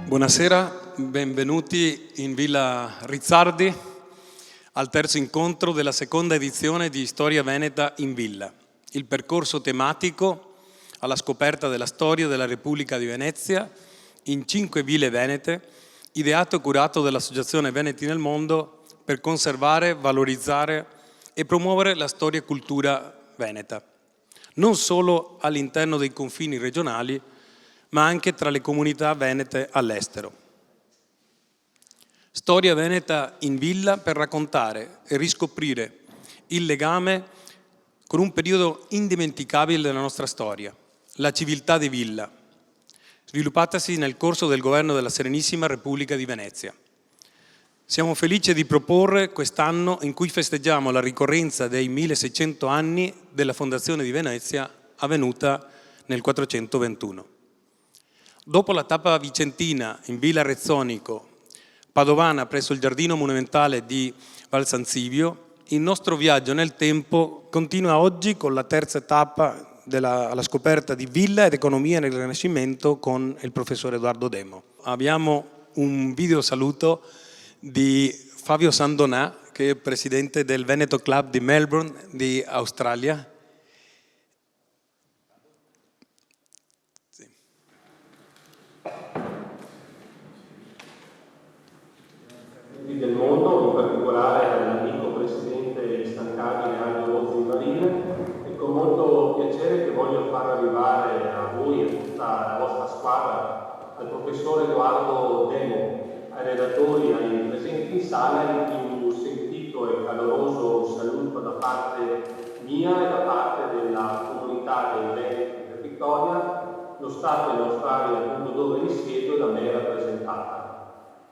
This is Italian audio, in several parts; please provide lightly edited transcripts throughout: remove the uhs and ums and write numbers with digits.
Buonasera, benvenuti in Villa Rizzardi al terzo incontro della seconda edizione di Storia Veneta in Villa, il percorso tematico alla scoperta della storia della Repubblica di Venezia in 5 ville venete, ideato e curato dall'Associazione Veneti nel Mondo per conservare, valorizzare e promuovere la storia e cultura veneta, non solo all'interno dei confini regionali, ma anche tra le comunità venete all'estero. Storia veneta in Villa per raccontare e riscoprire il legame con un periodo indimenticabile della nostra storia, la civiltà di Villa, sviluppatasi nel corso del governo della Serenissima Repubblica di Venezia. Siamo felici di proporre quest'anno in cui festeggiamo la ricorrenza dei 1600 anni della fondazione di Venezia avvenuta nel 421. Dopo la tappa vicentina in Villa Rezzonico, padovana presso il giardino monumentale di Val San Zivio, il nostro viaggio nel tempo continua oggi con la terza tappa alla scoperta di Villa ed economia nel Rinascimento con il professore Edoardo Demo. Abbiamo un video saluto di Fabio Sandonà, che è presidente del Veneto Club di Melbourne di Australia. Del mondo, in particolare all'amico presidente instancabile Aldo Zimmarine, e con molto piacere che voglio far arrivare a voi e a tutta la vostra squadra al professore Edoardo Demo, ai relatori, ai presenti in sala, il più sentito e caloroso saluto da parte mia e da parte della comunità dei Veneti di Vittoria, lo Stato e l'Australia, appunto dove risiedo, da me rappresentata.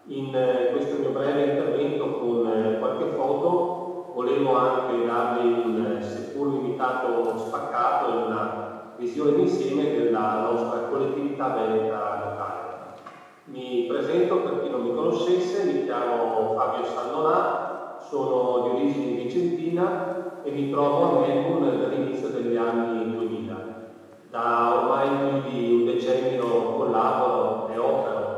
In questo mio breve intervento con qualche foto volevo anche darvi un seppur limitato spaccato e una visione d'insieme della nostra collettività veneta locale. Mi presento per chi non mi conoscesse, mi chiamo Fabio Sandonà, sono di origini vicentina e mi trovo a Melbourne dall'inizio degli anni 2000. Da ormai più di un decennio collaboro e opero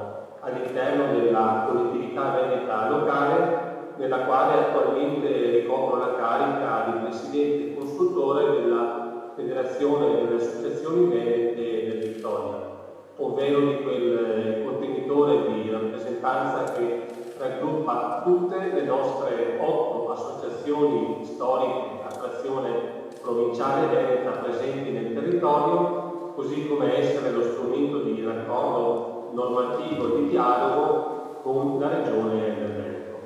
all'interno della collettività veneta locale, nella quale attualmente ricopro la carica di presidente e consultore della Federazione delle Associazioni Venete del Vittoria, ovvero di quel contenitore di rappresentanza che raggruppa tutte le nostre 8 associazioni storiche a trazione provinciale veneta presenti nel territorio, così come essere lo strumento di raccordo normativo di dialogo con la Regione del Veneto.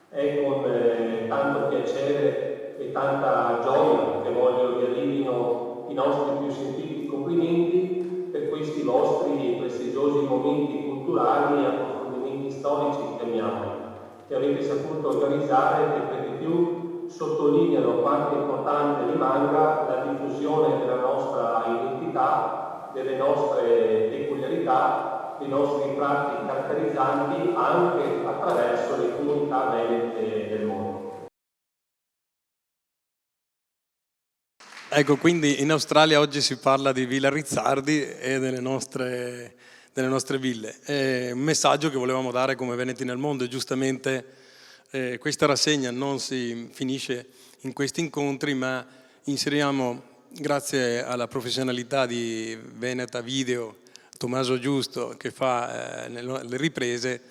È con tanto piacere e tanta gioia che voglio che arrivino i nostri più sentiti complimenti per questi vostri prestigiosi momenti culturali e approfondimenti storici, chiamiamoli, che avete saputo organizzare e per di più sottolineano quanto importante rimanga la diffusione della nostra identità, delle nostre peculiarità, dei nostri tratti caratterizzanti anche attraverso le comunità venete del mondo. Ecco, quindi in Australia oggi si parla di Villa Rizzardi e delle nostre ville. È un messaggio che volevamo dare come Veneti nel mondo e giustamente questa rassegna non si finisce in questi incontri, ma inseriamo, grazie alla professionalità di Veneta Video, Tommaso Giusto, che fa le riprese,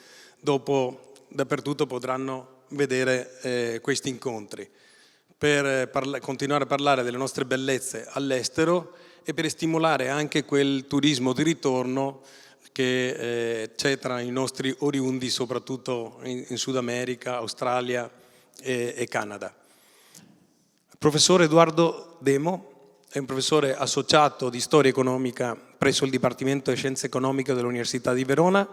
dopo dappertutto potranno vedere questi incontri per continuare a parlare delle nostre bellezze all'estero e per stimolare anche quel turismo di ritorno che c'è tra i nostri oriundi, soprattutto in Sud America, Australia e Canada. Il professore Edoardo Demo è un professore associato di storia economica presso il Dipartimento di Scienze Economiche dell'Università di Verona.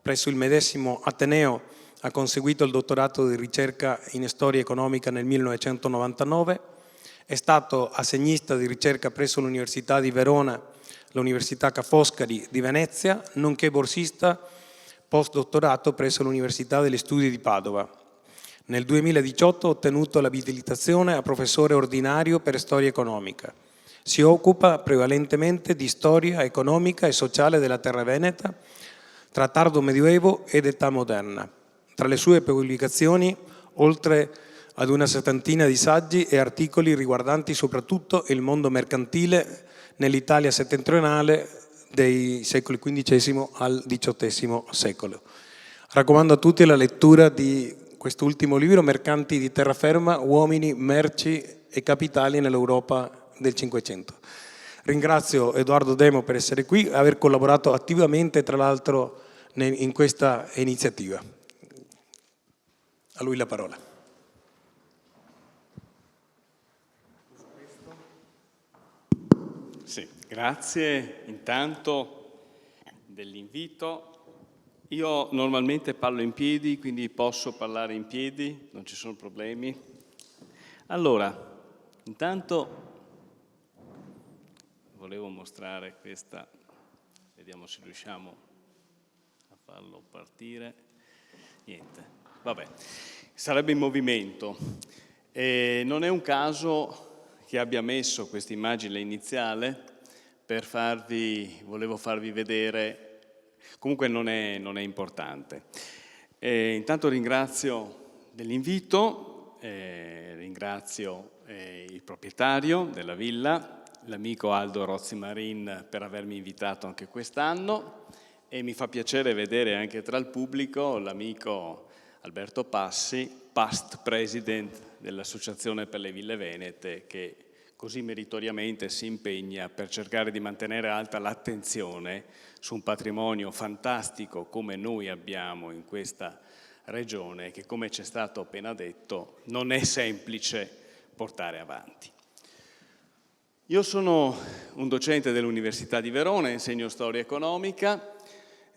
Presso il medesimo Ateneo ha conseguito il dottorato di ricerca in storia economica nel 1999. È stato assegnista di ricerca presso l'Università di Verona, l'Università Ca' Foscari di Venezia, nonché borsista postdottorato presso l'Università degli Studi di Padova. Nel 2018 ha ottenuto l'abilitazione a professore ordinario per storia economica. Si occupa prevalentemente di storia economica e sociale della terra veneta, tra tardo medioevo ed età moderna. Tra le sue pubblicazioni, oltre ad una settantina di saggi e articoli riguardanti soprattutto il mondo mercantile nell'Italia settentrionale dei secoli XV al XVIII secolo. Raccomando a tutti la lettura di quest'ultimo libro, Mercanti di terraferma, uomini, merci e capitali nell'Europa del Cinquecento. Ringrazio Edoardo Demo per essere qui e aver collaborato attivamente, tra l'altro, in questa iniziativa. A lui la parola. Sì, grazie intanto dell'invito. Io normalmente parlo in piedi, quindi posso parlare in piedi, non ci sono problemi. Allora, intanto volevo mostrare questa, vediamo se riusciamo a farlo partire. Niente, vabbè, sarebbe in movimento. Non è un caso che abbia messo questa immagine iniziale per volevo farvi vedere, comunque non è importante. Intanto ringrazio dell'invito, ringrazio il proprietario della villa, l'amico Aldo Rozzi Marin, per avermi invitato anche quest'anno, e mi fa piacere vedere anche tra il pubblico l'amico Alberto Passi, past president dell'Associazione per le Ville Venete, che così meritoriamente si impegna per cercare di mantenere alta l'attenzione su un patrimonio fantastico come noi abbiamo in questa regione, che, come ci è stato appena detto, non è semplice portare avanti. Io sono un docente dell'Università di Verona, insegno storia economica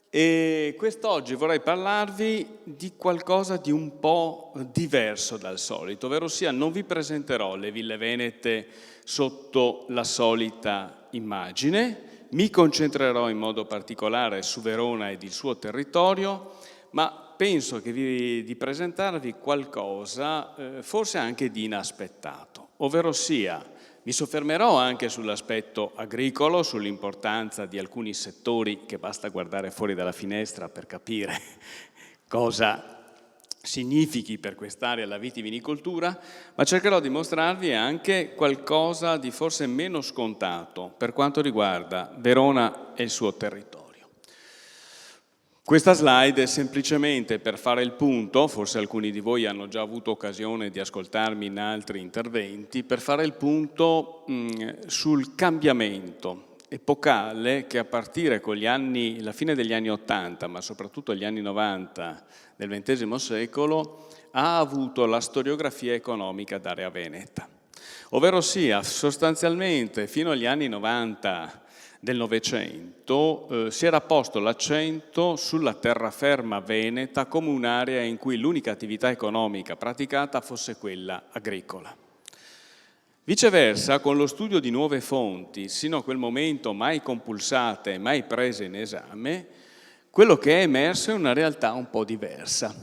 e quest'oggi vorrei parlarvi di qualcosa di un po' diverso dal solito, ovvero sia non vi presenterò le ville venete sotto la solita immagine, mi concentrerò in modo particolare su Verona ed il suo territorio, ma penso di presentarvi qualcosa forse anche di inaspettato, ovvero sia mi soffermerò anche sull'aspetto agricolo, sull'importanza di alcuni settori che basta guardare fuori dalla finestra per capire cosa significhi per quest'area la vitivinicoltura, ma cercherò di mostrarvi anche qualcosa di forse meno scontato per quanto riguarda Verona e il suo territorio. Questa slide è semplicemente per fare il punto, forse alcuni di voi hanno già avuto occasione di ascoltarmi in altri interventi, per fare il punto sul cambiamento epocale che a partire con la fine degli anni '80, ma soprattutto gli anni '90 del XX secolo, ha avuto la storiografia economica d'area veneta. Ovvero sia, sostanzialmente fino agli anni '90 del Novecento si era posto l'accento sulla terraferma veneta come un'area in cui l'unica attività economica praticata fosse quella agricola. Viceversa, con lo studio di nuove fonti, sino a quel momento mai compulsate e mai prese in esame, quello che è emerso è una realtà un po' diversa.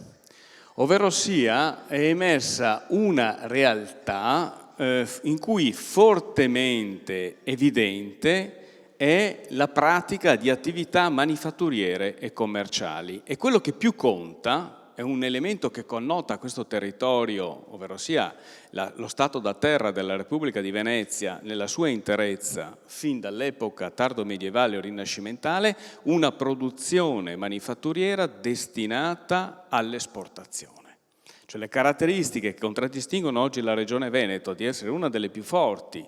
Ovvero sia, è emersa una realtà in cui fortemente evidente è la pratica di attività manifatturiere e commerciali. E quello che più conta, è un elemento che connota questo territorio, ovvero sia lo stato da terra della Repubblica di Venezia nella sua interezza, fin dall'epoca tardo medievale o rinascimentale, una produzione manifatturiera destinata all'esportazione. Cioè le caratteristiche che contraddistinguono oggi la regione Veneto di essere una delle più forti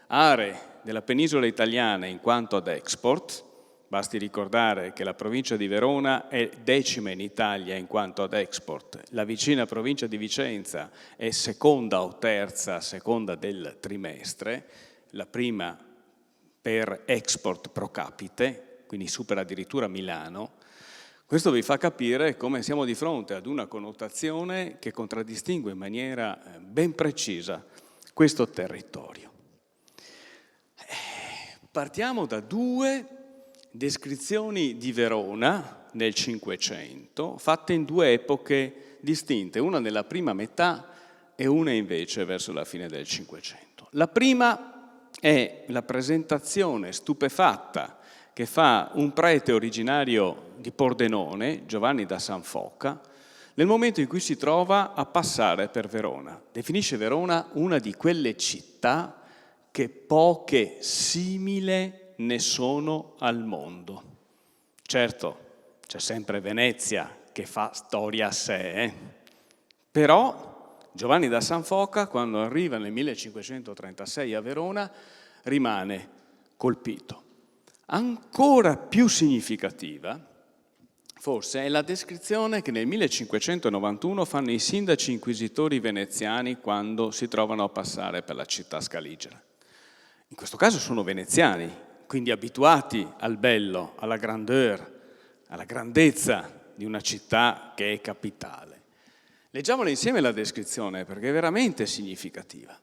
aree della penisola italiana in quanto ad export, basti ricordare che la provincia di Verona è 10ª in Italia in quanto ad export, la vicina provincia di Vicenza è 2ª o 3ª a seconda del trimestre, la prima per export pro capite, quindi supera addirittura Milano. Questo vi fa capire come siamo di fronte ad una connotazione che contraddistingue in maniera ben precisa questo territorio. Partiamo da due descrizioni di Verona nel Cinquecento, fatte in due epoche distinte, una nella prima metà e una invece verso la fine del Cinquecento. La prima è la presentazione stupefatta che fa un prete originario di Pordenone, Giovanni da San Foca, nel momento in cui si trova a passare per Verona. Definisce Verona una di quelle città che poche simile ne sono al mondo. Certo, c'è sempre Venezia che fa storia a sé, però Giovanni da San Foca, quando arriva nel 1536 a Verona, rimane colpito. Ancora più significativa, forse, è la descrizione che nel 1591 fanno i sindaci inquisitori veneziani quando si trovano a passare per la città scaligera. In questo caso sono veneziani, quindi abituati al bello, alla grandeur, alla grandezza di una città che è capitale. Leggiamola insieme la descrizione perché è veramente significativa.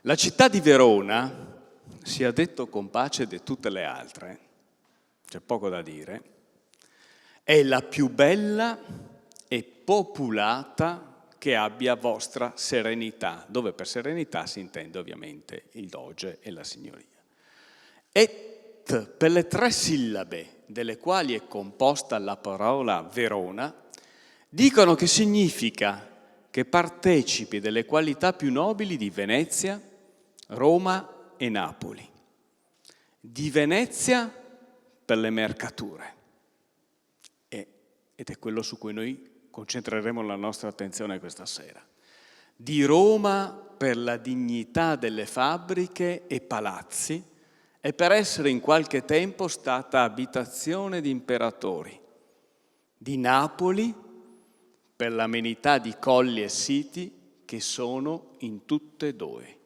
La città di Verona, sia detto con pace di tutte le altre, c'è poco da dire, è la più bella e popolata che abbia vostra serenità, dove per serenità si intende ovviamente il doge e la signoria. Et per le 3 sillabe delle quali è composta la parola Verona, dicono che significa che partecipi delle qualità più nobili di Venezia, Roma e Napoli. Di Venezia per le mercature. Ed è quello su cui noi concentreremo la nostra attenzione questa sera. Di Roma per la dignità delle fabbriche e palazzi e per essere in qualche tempo stata abitazione di imperatori. Di Napoli per l'amenità di colli e siti che sono in tutte e due.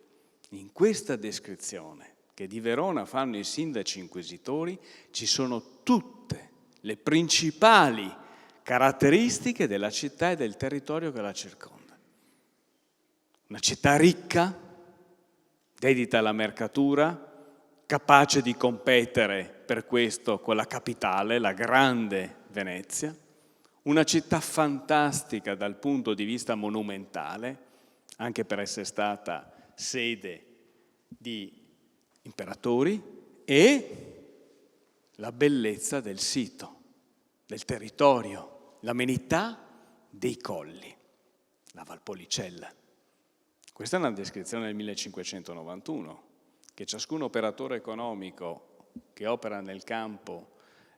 In questa descrizione che di Verona fanno i sindaci inquisitori ci sono tutte le principali caratteristiche della città e del territorio che la circonda. Una città ricca, dedita alla mercatura, capace di competere per questo con la capitale, la grande Venezia, una città fantastica dal punto di vista monumentale, anche per essere stata sede di imperatori, e la bellezza del sito, del territorio, l'amenità dei colli, la Valpolicella. Questa è una descrizione del 1591 che ciascun operatore economico che opera nel campo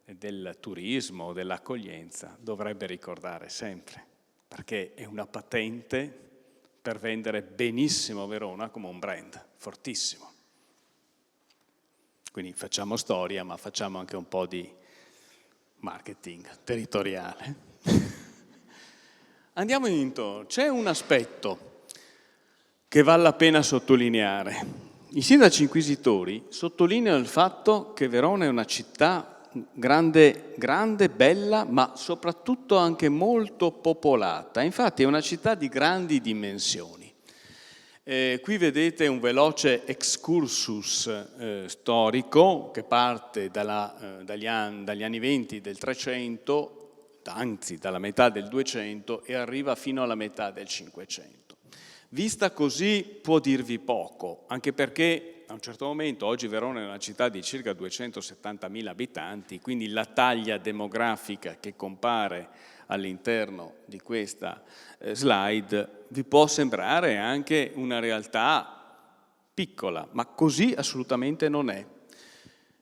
del turismo o dell'accoglienza dovrebbe ricordare sempre, perché è una patente per vendere benissimo Verona come un brand fortissimo. Quindi facciamo storia, ma facciamo anche un po' di marketing territoriale. Andiamo intorno. C'è un aspetto che vale la pena sottolineare. I sindaci inquisitori sottolineano il fatto che Verona è una città grande, bella, ma soprattutto anche molto popolata. Infatti è una città di grandi dimensioni. Qui vedete un veloce excursus storico che parte dagli anni 20 del 300, anzi dalla metà del 200 e arriva fino alla metà del 500. Vista così può dirvi poco, anche perché a un certo momento, oggi Verona è una città di circa 270.000 abitanti, quindi la taglia demografica che compare all'interno di questa slide vi può sembrare anche una realtà piccola, ma così assolutamente non è.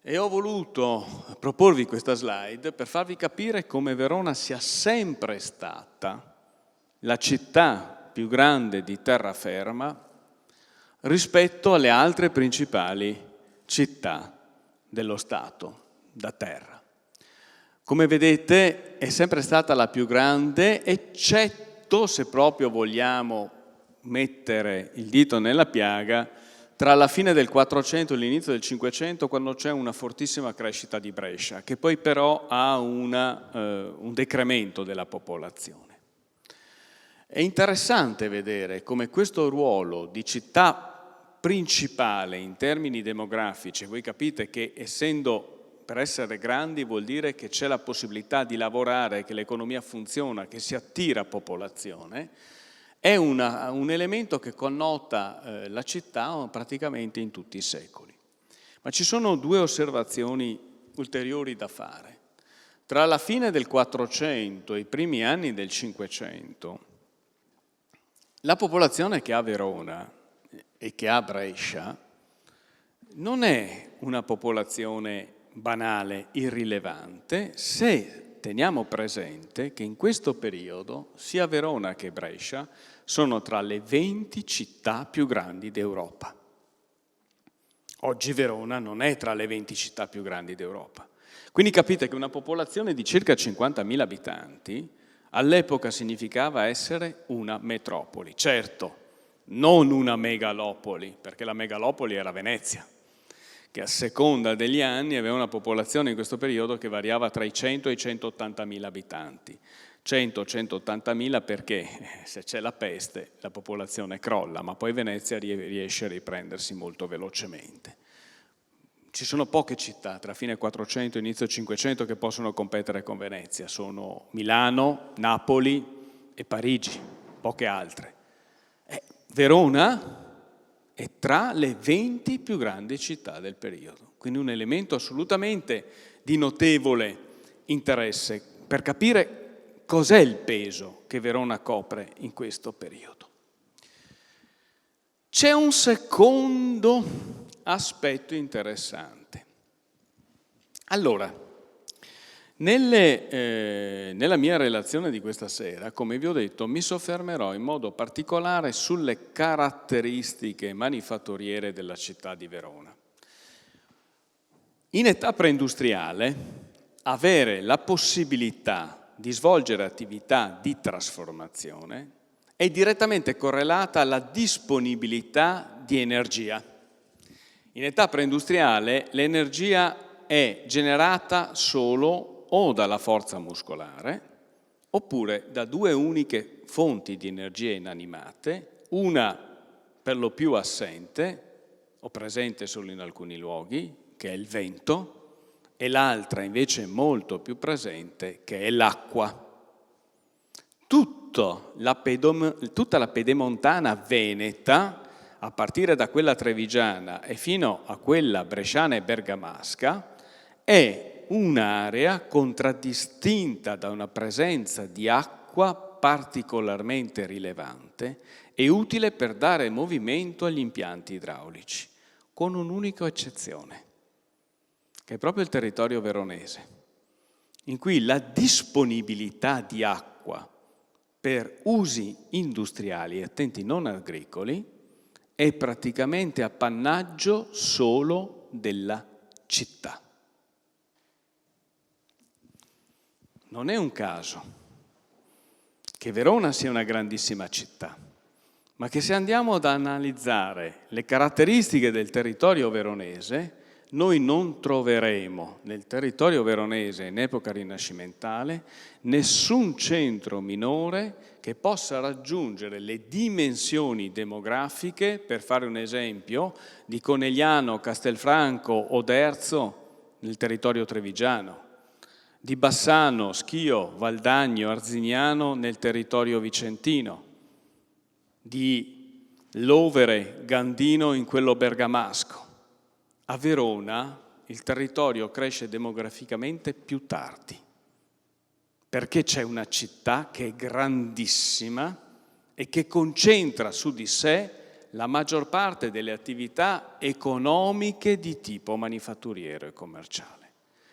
E ho voluto proporvi questa slide per farvi capire come Verona sia sempre stata la città più grande di terraferma rispetto alle altre principali città dello Stato da terra. Come vedete è sempre stata la più grande, eccetto, se proprio vogliamo mettere il dito nella piaga, tra la fine del 400 e l'inizio del 500, quando c'è una fortissima crescita di Brescia, che poi però ha un decremento della popolazione. È interessante vedere come questo ruolo di città principale in termini demografici, voi capite che essendo per essere grandi vuol dire che c'è la possibilità di lavorare, che l'economia funziona, che si attira popolazione, è un elemento che connota la città praticamente in tutti i secoli. Ma ci sono due osservazioni ulteriori da fare. Tra la fine del 400 e i primi anni del 500, la popolazione che ha Verona e che ha Brescia non è una popolazione banale, irrilevante, se teniamo presente che in questo periodo sia Verona che Brescia sono tra le 20 città più grandi d'Europa. Oggi Verona non è tra le 20 città più grandi d'Europa. Quindi capite che una popolazione di circa 50.000 abitanti all'epoca significava essere una metropoli. Certo, non una megalopoli, perché la megalopoli era Venezia, che a seconda degli anni aveva una popolazione in questo periodo che variava tra i 100 e i 180.000 abitanti. 100-180.000 perché se c'è la peste la popolazione crolla, ma poi Venezia riesce a riprendersi molto velocemente. Ci sono poche città tra fine 400 e inizio 500 che possono competere con Venezia, sono Milano, Napoli e Parigi, poche altre. Verona è tra le 20 più grandi città del periodo, quindi un elemento assolutamente di notevole interesse per capire cos'è il peso che Verona copre in questo periodo. C'è un secondo aspetto interessante. Allora, nella mia relazione di questa sera, come vi ho detto, mi soffermerò in modo particolare sulle caratteristiche manifatturiere della città di Verona. In età preindustriale, avere la possibilità di svolgere attività di trasformazione è direttamente correlata alla disponibilità di energia. In età preindustriale l'energia è generata solo o dalla forza muscolare oppure da due uniche fonti di energia inanimate, una per lo più assente o presente solo in alcuni luoghi, che è il vento, e l'altra invece molto più presente, che è l'acqua. Tutta la pedemontana veneta, a partire da quella trevigiana e fino a quella bresciana e bergamasca, è un'area contraddistinta da una presenza di acqua particolarmente rilevante e utile per dare movimento agli impianti idraulici, con un'unica eccezione, che è proprio il territorio veronese, in cui la disponibilità di acqua per usi industriali, attenti non agricoli, è praticamente appannaggio solo della città. Non è un caso che Verona sia una grandissima città, ma che se andiamo ad analizzare le caratteristiche del territorio veronese, noi non troveremo nel territorio veronese in epoca rinascimentale nessun centro minore che possa raggiungere le dimensioni demografiche, per fare un esempio, di Conegliano, Castelfranco o Derzo nel territorio trevigiano, di Bassano, Schio, Valdagno, Arzignano nel territorio vicentino, di Lovere, Gandino in quello bergamasco. A Verona il territorio cresce demograficamente più tardi, perché c'è una città che è grandissima e che concentra su di sé la maggior parte delle attività economiche di tipo manifatturiero e commerciale.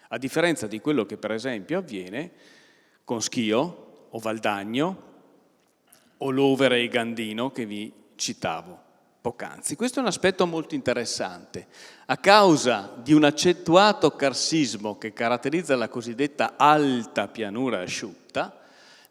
A differenza di quello che per esempio avviene con Schio o Valdagno o Lovere e Gandino che vi citavo poc'anzi. Questo è un aspetto molto interessante. A causa di un accentuato carsismo che caratterizza la cosiddetta alta pianura asciutta,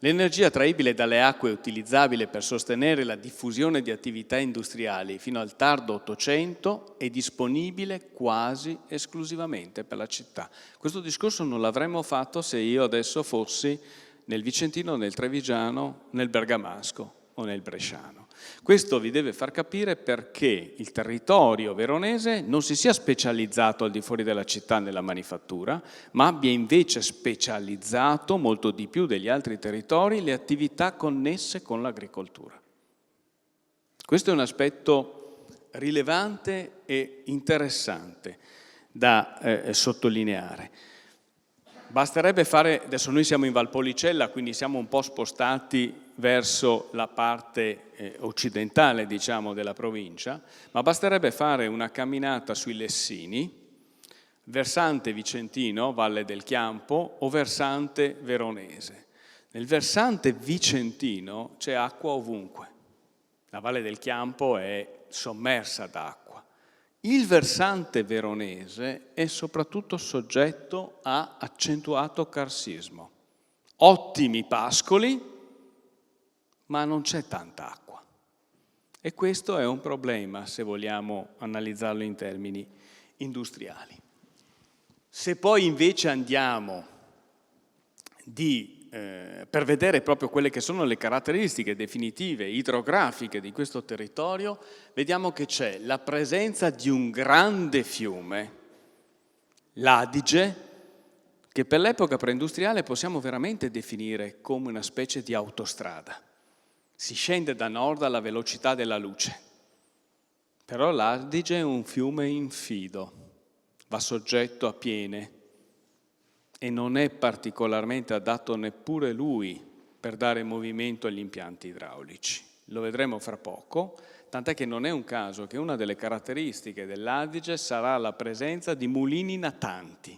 l'energia traibile dalle acque utilizzabile per sostenere la diffusione di attività industriali fino al tardo Ottocento è disponibile quasi esclusivamente per la città. Questo discorso non l'avremmo fatto se io adesso fossi nel Vicentino, nel Trevigiano, nel Bergamasco o nel Bresciano. Questo vi deve far capire perché il territorio veronese non si sia specializzato al di fuori della città nella manifattura, ma abbia invece specializzato molto di più degli altri territori le attività connesse con l'agricoltura. Questo è un aspetto rilevante e interessante. da sottolineare. Basterebbe fare, adesso noi siamo in Valpolicella, quindi siamo un po' spostati verso la parte occidentale, diciamo, della provincia, ma basterebbe fare una camminata sui Lessini, versante vicentino, Valle del Chiampo, o versante veronese. Nel versante vicentino c'è acqua ovunque. La Valle del Chiampo è sommersa d'acqua. Il versante veronese è soprattutto soggetto a accentuato carsismo. Ottimi pascoli, ma non c'è tanta acqua. E questo è un problema se vogliamo analizzarlo in termini industriali. Se poi invece andiamo per vedere proprio quelle che sono le caratteristiche definitive idrografiche di questo territorio, vediamo che c'è la presenza di un grande fiume, l'Adige, che per l'epoca preindustriale possiamo veramente definire come una specie di autostrada. Si scende da nord alla velocità della luce, però l'Adige è un fiume infido, va soggetto a piene, e non è particolarmente adatto neppure lui per dare movimento agli impianti idraulici. Lo vedremo fra poco, tant'è che non è un caso che una delle caratteristiche dell'Adige sarà la presenza di mulini natanti,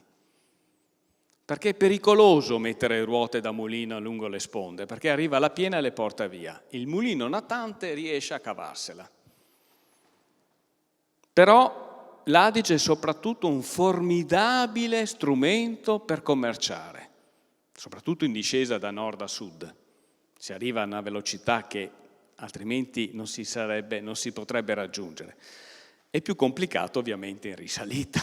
perché è pericoloso mettere ruote da mulino lungo le sponde, perché arriva la piena e le porta via. Il mulino natante riesce a cavarsela. Però l'Adige è soprattutto un formidabile strumento per commerciare, soprattutto in discesa da nord a sud. Si arriva a una velocità che altrimenti non si potrebbe raggiungere. È più complicato ovviamente in risalita,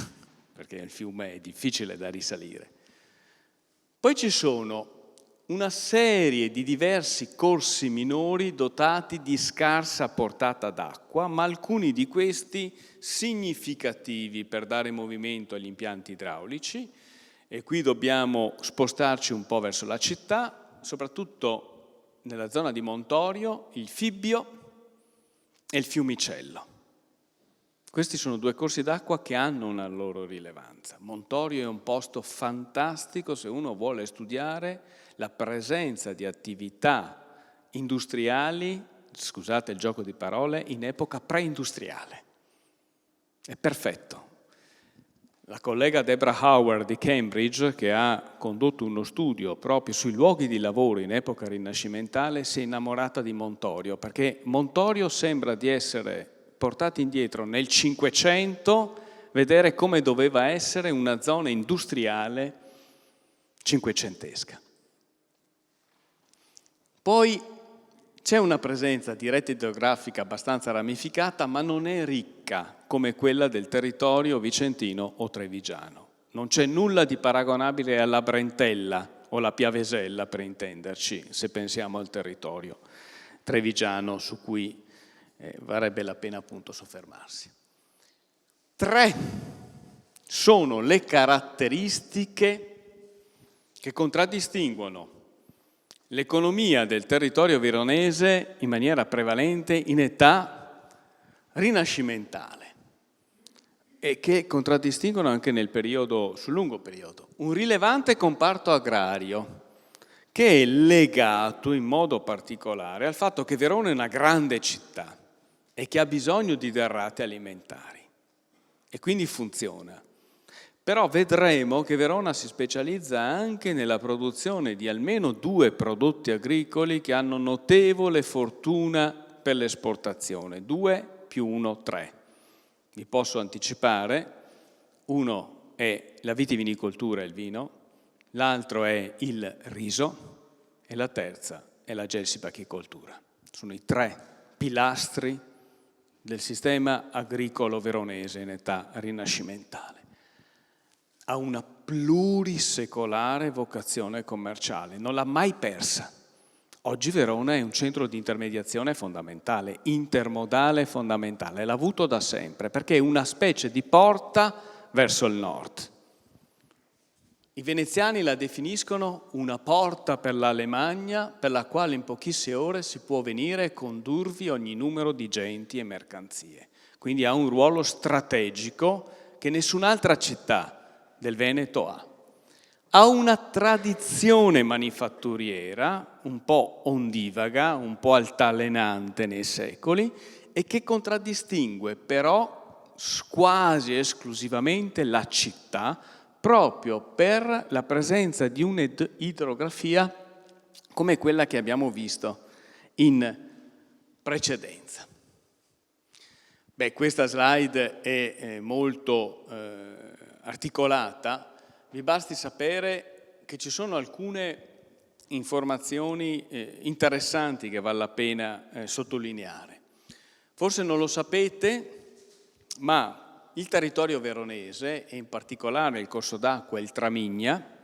perché il fiume è difficile da risalire. Poi ci sono una serie di diversi corsi minori dotati di scarsa portata d'acqua, ma alcuni di questi significativi per dare movimento agli impianti idraulici, e qui dobbiamo spostarci un po' verso la città, soprattutto nella zona di Montorio, il Fibbio e il Fiumicello. Questi sono due corsi d'acqua che hanno una loro rilevanza. Montorio è un posto fantastico se uno vuole studiare la presenza di attività industriali, scusate il gioco di parole, in epoca preindustriale. È perfetto. La collega Deborah Howard di Cambridge, che ha condotto uno studio proprio sui luoghi di lavoro in epoca rinascimentale, si è innamorata di Montorio, perché Montorio sembra di essere portati indietro nel Cinquecento, vedere come doveva essere una zona industriale cinquecentesca. Poi c'è una presenza di rete idrografica abbastanza ramificata, ma non è ricca come quella del territorio vicentino o trevigiano. Non c'è nulla di paragonabile alla Brentella o la Piavesella, per intenderci, se pensiamo al territorio trevigiano su cui varrebbe la pena appunto soffermarsi. 3 sono le caratteristiche che contraddistinguono l'economia del territorio veronese in maniera prevalente in età rinascimentale e che contraddistinguono anche sul lungo periodo. Un rilevante comparto agrario che è legato in modo particolare al fatto che Verona è una grande città e che ha bisogno di derrate alimentari e quindi funziona. Però vedremo che Verona si specializza anche nella produzione di almeno 2 prodotti agricoli che hanno notevole fortuna per l'esportazione. 2 più 1, 3. Vi posso anticipare, uno è la vitivinicoltura e il vino, l'altro è il riso e la terza è la gelsipachicoltura. Sono i 3 pilastri del sistema agricolo veronese in età rinascimentale. Ha una plurisecolare vocazione commerciale, non l'ha mai persa. Oggi Verona è un centro di intermediazione fondamentale, intermodale fondamentale, l'ha avuto da sempre, perché è una specie di porta verso il nord. I veneziani la definiscono una porta per l'Alemagna, per la quale in pochissime ore si può venire e condurvi ogni numero di genti e mercanzie. Quindi ha un ruolo strategico che nessun'altra città del Veneto ha. Ha una tradizione manifatturiera un po' ondivaga, un po' altalenante nei secoli e che contraddistingue però quasi esclusivamente la città proprio per la presenza di un'idrografia come quella che abbiamo visto in precedenza. Beh, questa slide è molto articolata. Vi basti sapere che ci sono alcune informazioni interessanti che vale la pena sottolineare. Forse non lo sapete, ma il territorio veronese, e in particolare il corso d'acqua, il Tramigna,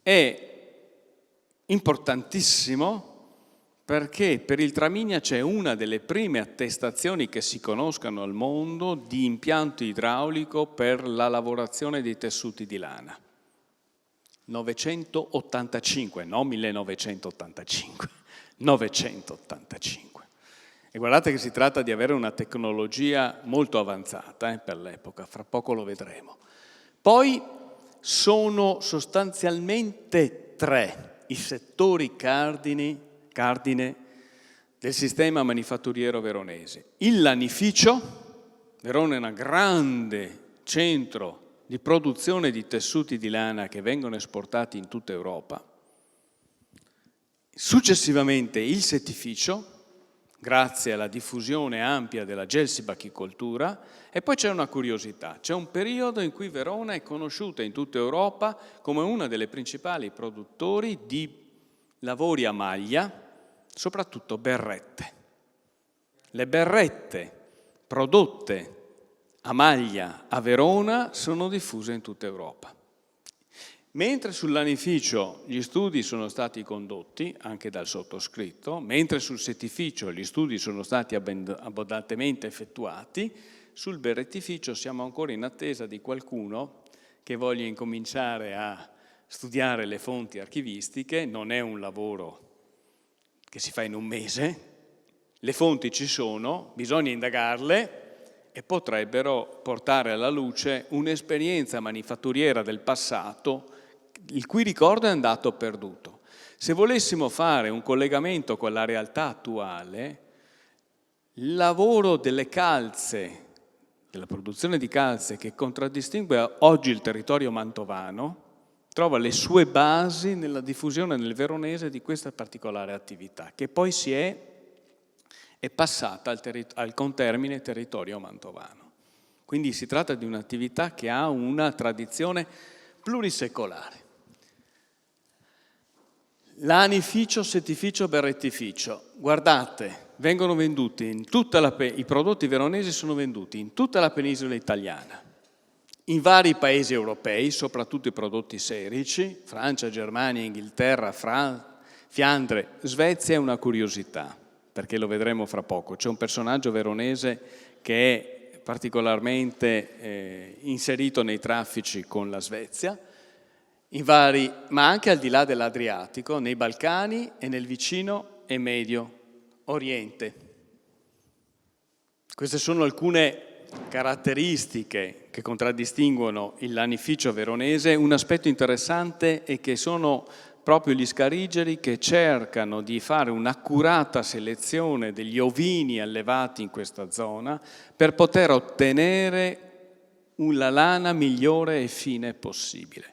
è importantissimo perché per il Tramigna c'è una delle prime attestazioni che si conoscano al mondo di impianto idraulico per la lavorazione dei tessuti di lana. 985, non 1985, 985. E guardate che si tratta di avere una tecnologia molto avanzata per l'epoca, fra poco lo vedremo. Poi sono sostanzialmente 3 i settori cardine del sistema manifatturiero veronese. Il lanificio, Verona è un grande centro di produzione di tessuti di lana che vengono esportati in tutta Europa. Successivamente il settificio, grazie alla diffusione ampia della gelsibachicoltura, e poi c'è una curiosità, c'è un periodo in cui Verona è conosciuta in tutta Europa come una delle principali produttori di lavori a maglia, soprattutto berrette. Le berrette prodotte a maglia a Verona sono diffuse in tutta Europa. Mentre sul lanificio gli studi sono stati condotti, anche dal sottoscritto, mentre sul settificio gli studi sono stati abbondantemente effettuati, sul berrettificio siamo ancora in attesa di qualcuno che voglia incominciare a studiare le fonti archivistiche. Non è un lavoro che si fa in un mese, le fonti ci sono, bisogna indagarle e potrebbero portare alla luce un'esperienza manifatturiera del passato il cui ricordo è andato perduto. Se volessimo fare un collegamento con la realtà attuale, il lavoro delle calze, della produzione di calze che contraddistingue oggi il territorio mantovano, trova le sue basi nella diffusione nel veronese di questa particolare attività, che poi è passata al contermine territorio mantovano. Quindi si tratta di un'attività che ha una tradizione plurisecolare. Lanificio, settificio, berrettificio. Guardate, vengono venduti in i prodotti veronesi sono venduti in tutta la penisola italiana, in vari paesi europei, soprattutto i prodotti serici, Francia, Germania, Inghilterra, Fiandre, Svezia. È una curiosità, perché lo vedremo fra poco. C'è un personaggio veronese che è particolarmente inserito nei traffici con la Svezia, ma anche al di là dell'Adriatico, nei Balcani e nel vicino e Medio Oriente. Queste sono alcune caratteristiche che contraddistinguono il lanificio veronese. Un aspetto interessante è che sono proprio gli scarigeri che cercano di fare un'accurata selezione degli ovini allevati in questa zona per poter ottenere la lana migliore e fine possibile.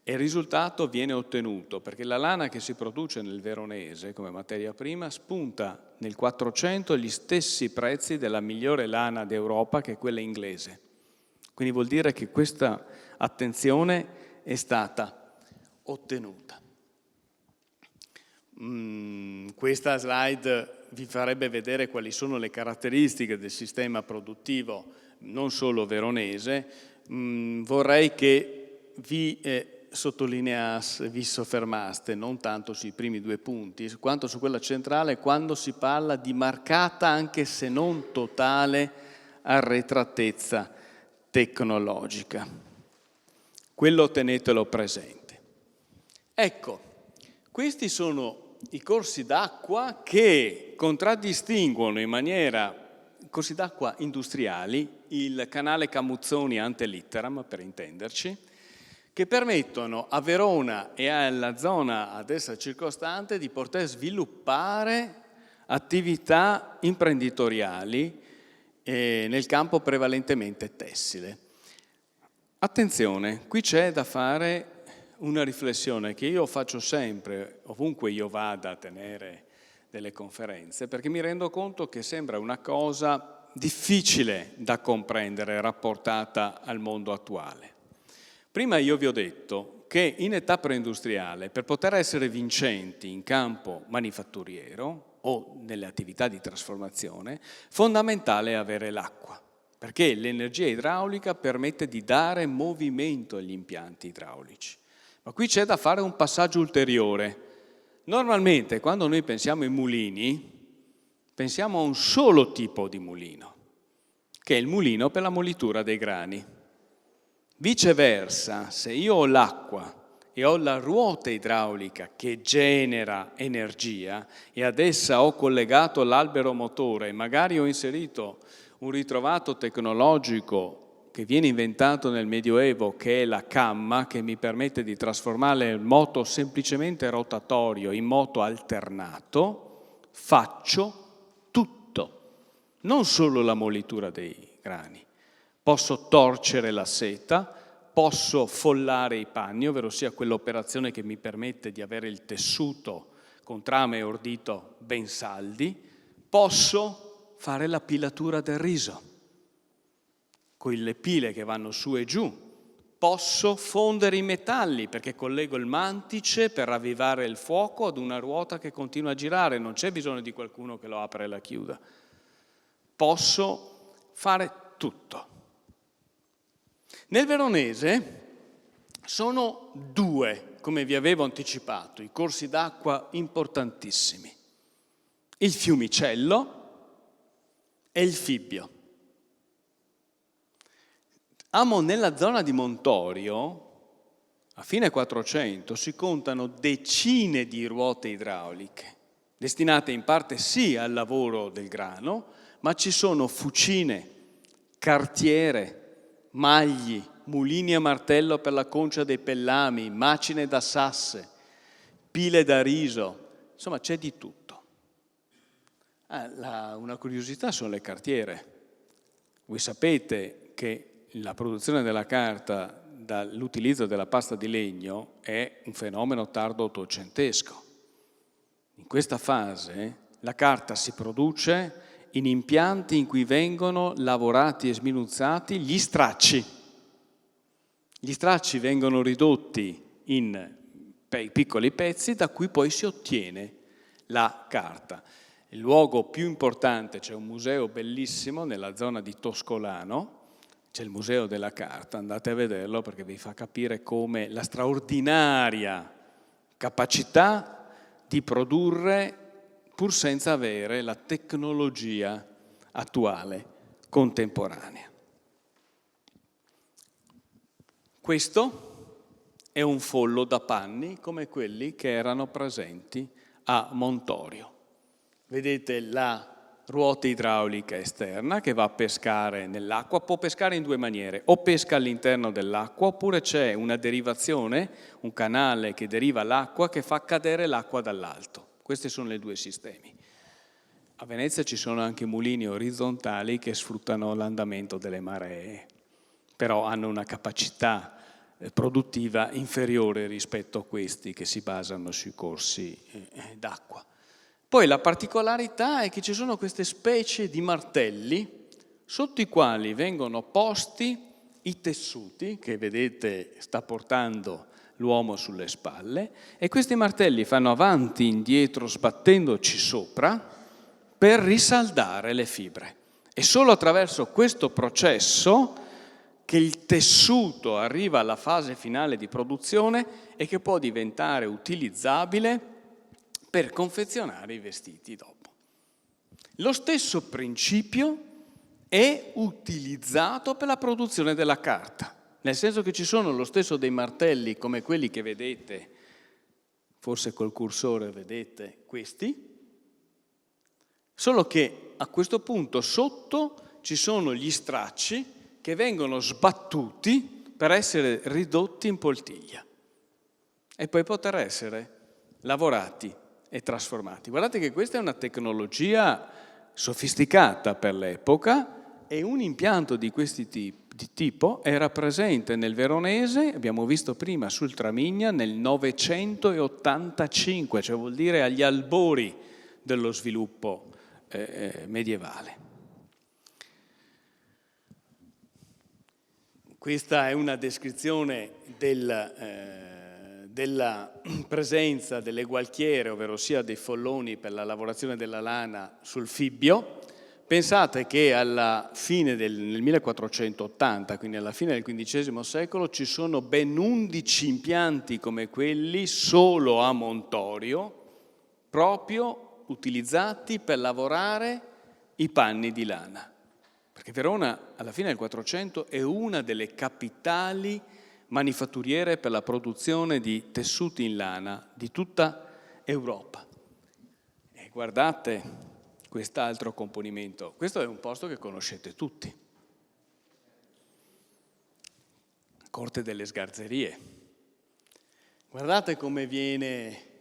E il risultato viene ottenuto perché la lana che si produce nel veronese come materia prima spunta nel 400 gli stessi prezzi della migliore lana d'Europa, che è quella inglese. Quindi vuol dire che questa attenzione è stata ottenuta. Questa slide vi farebbe vedere quali sono le caratteristiche del sistema produttivo non solo veronese. Vorrei che vi soffermaste non tanto sui primi 2 punti, quanto su quella centrale, quando si parla di marcata, anche se non totale, arretratezza tecnologica. Quello tenetelo presente. Ecco, questi sono i corsi d'acqua che contraddistinguono in maniera corsi d'acqua industriali, il canale Camuzzoni ante litteram, per intenderci, che permettono a Verona e alla zona ad essa circostante di poter sviluppare attività imprenditoriali nel campo prevalentemente tessile. Attenzione, qui c'è da fare una riflessione che io faccio sempre, ovunque io vada a tenere delle conferenze, perché mi rendo conto che sembra una cosa difficile da comprendere rapportata al mondo attuale. Prima io vi ho detto che in età preindustriale, per poter essere vincenti in campo manifatturiero o nelle attività di trasformazione, fondamentale è avere l'acqua, perché l'energia idraulica permette di dare movimento agli impianti idraulici. Ma qui c'è da fare un passaggio ulteriore. Normalmente, quando noi pensiamo ai mulini, pensiamo a un solo tipo di mulino, che è il mulino per la molitura dei grani. Viceversa, se io ho l'acqua e ho la ruota idraulica che genera energia e ad essa ho collegato l'albero motore, magari ho inserito un ritrovato tecnologico che viene inventato nel Medioevo, che è la camma, che mi permette di trasformare il moto semplicemente rotatorio in moto alternato, faccio tutto, non solo la molitura dei grani. Posso torcere la seta, posso follare i panni, ovvero sia quell'operazione che mi permette di avere il tessuto con trame e ordito ben saldi, posso fare la pilatura del riso, con le pile che vanno su e giù, posso fondere i metalli perché collego il mantice per ravvivare il fuoco ad una ruota che continua a girare, non c'è bisogno di qualcuno che lo apra e la chiuda. Posso fare tutto. Nel veronese sono 2, come vi avevo anticipato, i corsi d'acqua importantissimi. Il Fiumicello e il Fibbio. Nella zona di Montorio, a fine 400, si contano decine di ruote idrauliche, destinate in parte sì al lavoro del grano, ma ci sono fucine, cartiere, magli, mulini a martello per la concia dei pellami, macine da sasse, pile da riso, insomma c'è di tutto. Una curiosità sono le cartiere. Voi sapete che la produzione della carta dall'utilizzo della pasta di legno è un fenomeno tardo ottocentesco. In questa fase la carta si produce in impianti in cui vengono lavorati e sminuzzati gli stracci. Gli stracci vengono ridotti in piccoli pezzi da cui poi si ottiene la carta. Il luogo più importante, c'è un museo bellissimo nella zona di Toscolano, c'è il Museo della Carta, andate a vederlo perché vi fa capire come la straordinaria capacità di produrre pur senza avere la tecnologia attuale, contemporanea. Questo è un follo da panni come quelli che erano presenti a Montorio. Vedete la ruota idraulica esterna che va a pescare nell'acqua, può pescare in 2 maniere, o pesca all'interno dell'acqua oppure c'è una derivazione, un canale che deriva l'acqua che fa cadere l'acqua dall'alto. Questi sono i 2 sistemi. A Venezia ci sono anche mulini orizzontali che sfruttano l'andamento delle maree, però hanno una capacità produttiva inferiore rispetto a questi che si basano sui corsi d'acqua. Poi la particolarità è che ci sono queste specie di martelli sotto i quali vengono posti i tessuti che vedete sta portando l'uomo sulle spalle e questi martelli fanno avanti e indietro sbattendoci sopra per risaldare le fibre. È solo attraverso questo processo che il tessuto arriva alla fase finale di produzione e che può diventare utilizzabile per confezionare i vestiti dopo. Lo stesso principio è utilizzato per la produzione della carta, nel senso che ci sono lo stesso dei martelli come quelli che vedete, forse col cursore vedete questi, Solo che a questo punto sotto ci sono gli stracci che vengono sbattuti per essere ridotti in poltiglia e poi poter essere lavorati e trasformati. Guardate che questa è una tecnologia sofisticata per l'epoca e un impianto di questo tipo era presente nel Veronese, abbiamo visto prima sul Tramigna, nel 985, cioè vuol dire agli albori dello sviluppo medievale. Questa è una descrizione della presenza delle gualchiere, ovvero sia dei folloni per la lavorazione della lana sul Fibbio. Pensate che alla fine nel 1480, quindi alla fine del XV secolo, ci sono ben 11 impianti come quelli solo a Montorio, proprio utilizzati per lavorare i panni di lana. Perché Verona alla fine del 400 è una delle capitali manifatturiere per la produzione di tessuti in lana di tutta Europa. E guardate quest'altro componimento. Questo è un posto che conoscete tutti. Corte delle Sgarzerie. Guardate come viene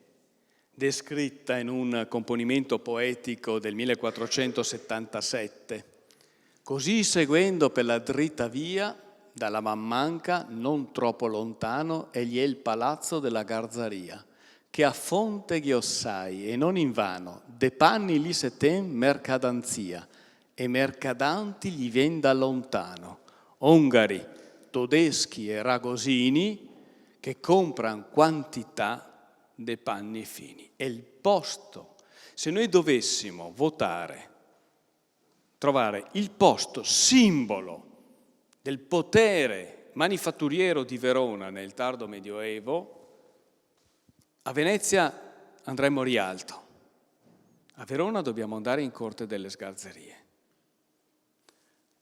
descritta in un componimento poetico del 1477. Così seguendo per la dritta via, dalla Mammanca, non troppo lontano, egli è il palazzo della Garzaria, che a fonte ghiossai, e non invano, de panni lì se tem mercadanzia, e mercadanti gli vien da lontano, ongari, todeschi e ragosini, che compran quantità de panni fini. È il posto. Se noi dovessimo votare, trovare il posto simbolo del potere manifatturiero di Verona nel tardo Medioevo, a Venezia andremmo Rialto, a Verona dobbiamo andare in Corte delle Sgarzerie.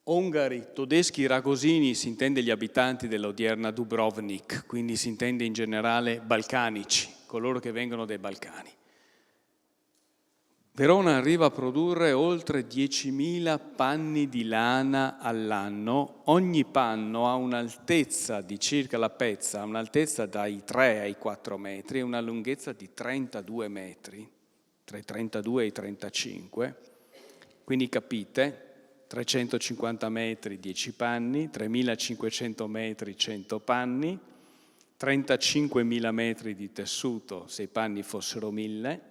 Ongari, tedeschi, ragosini, si intende gli abitanti dell'odierna Dubrovnik, quindi si intende in generale balcanici, coloro che vengono dai Balcani. Verona arriva a produrre oltre 10.000 panni di lana all'anno. Ogni panno ha un'altezza di circa la pezza, ha un'altezza dai 3 ai 4 metri e una lunghezza di 32 metri, tra i 32 e i 35. Quindi capite, 350 metri 10 panni, 3.500 metri 100 panni, 35.000 metri di tessuto se i panni fossero 1.000,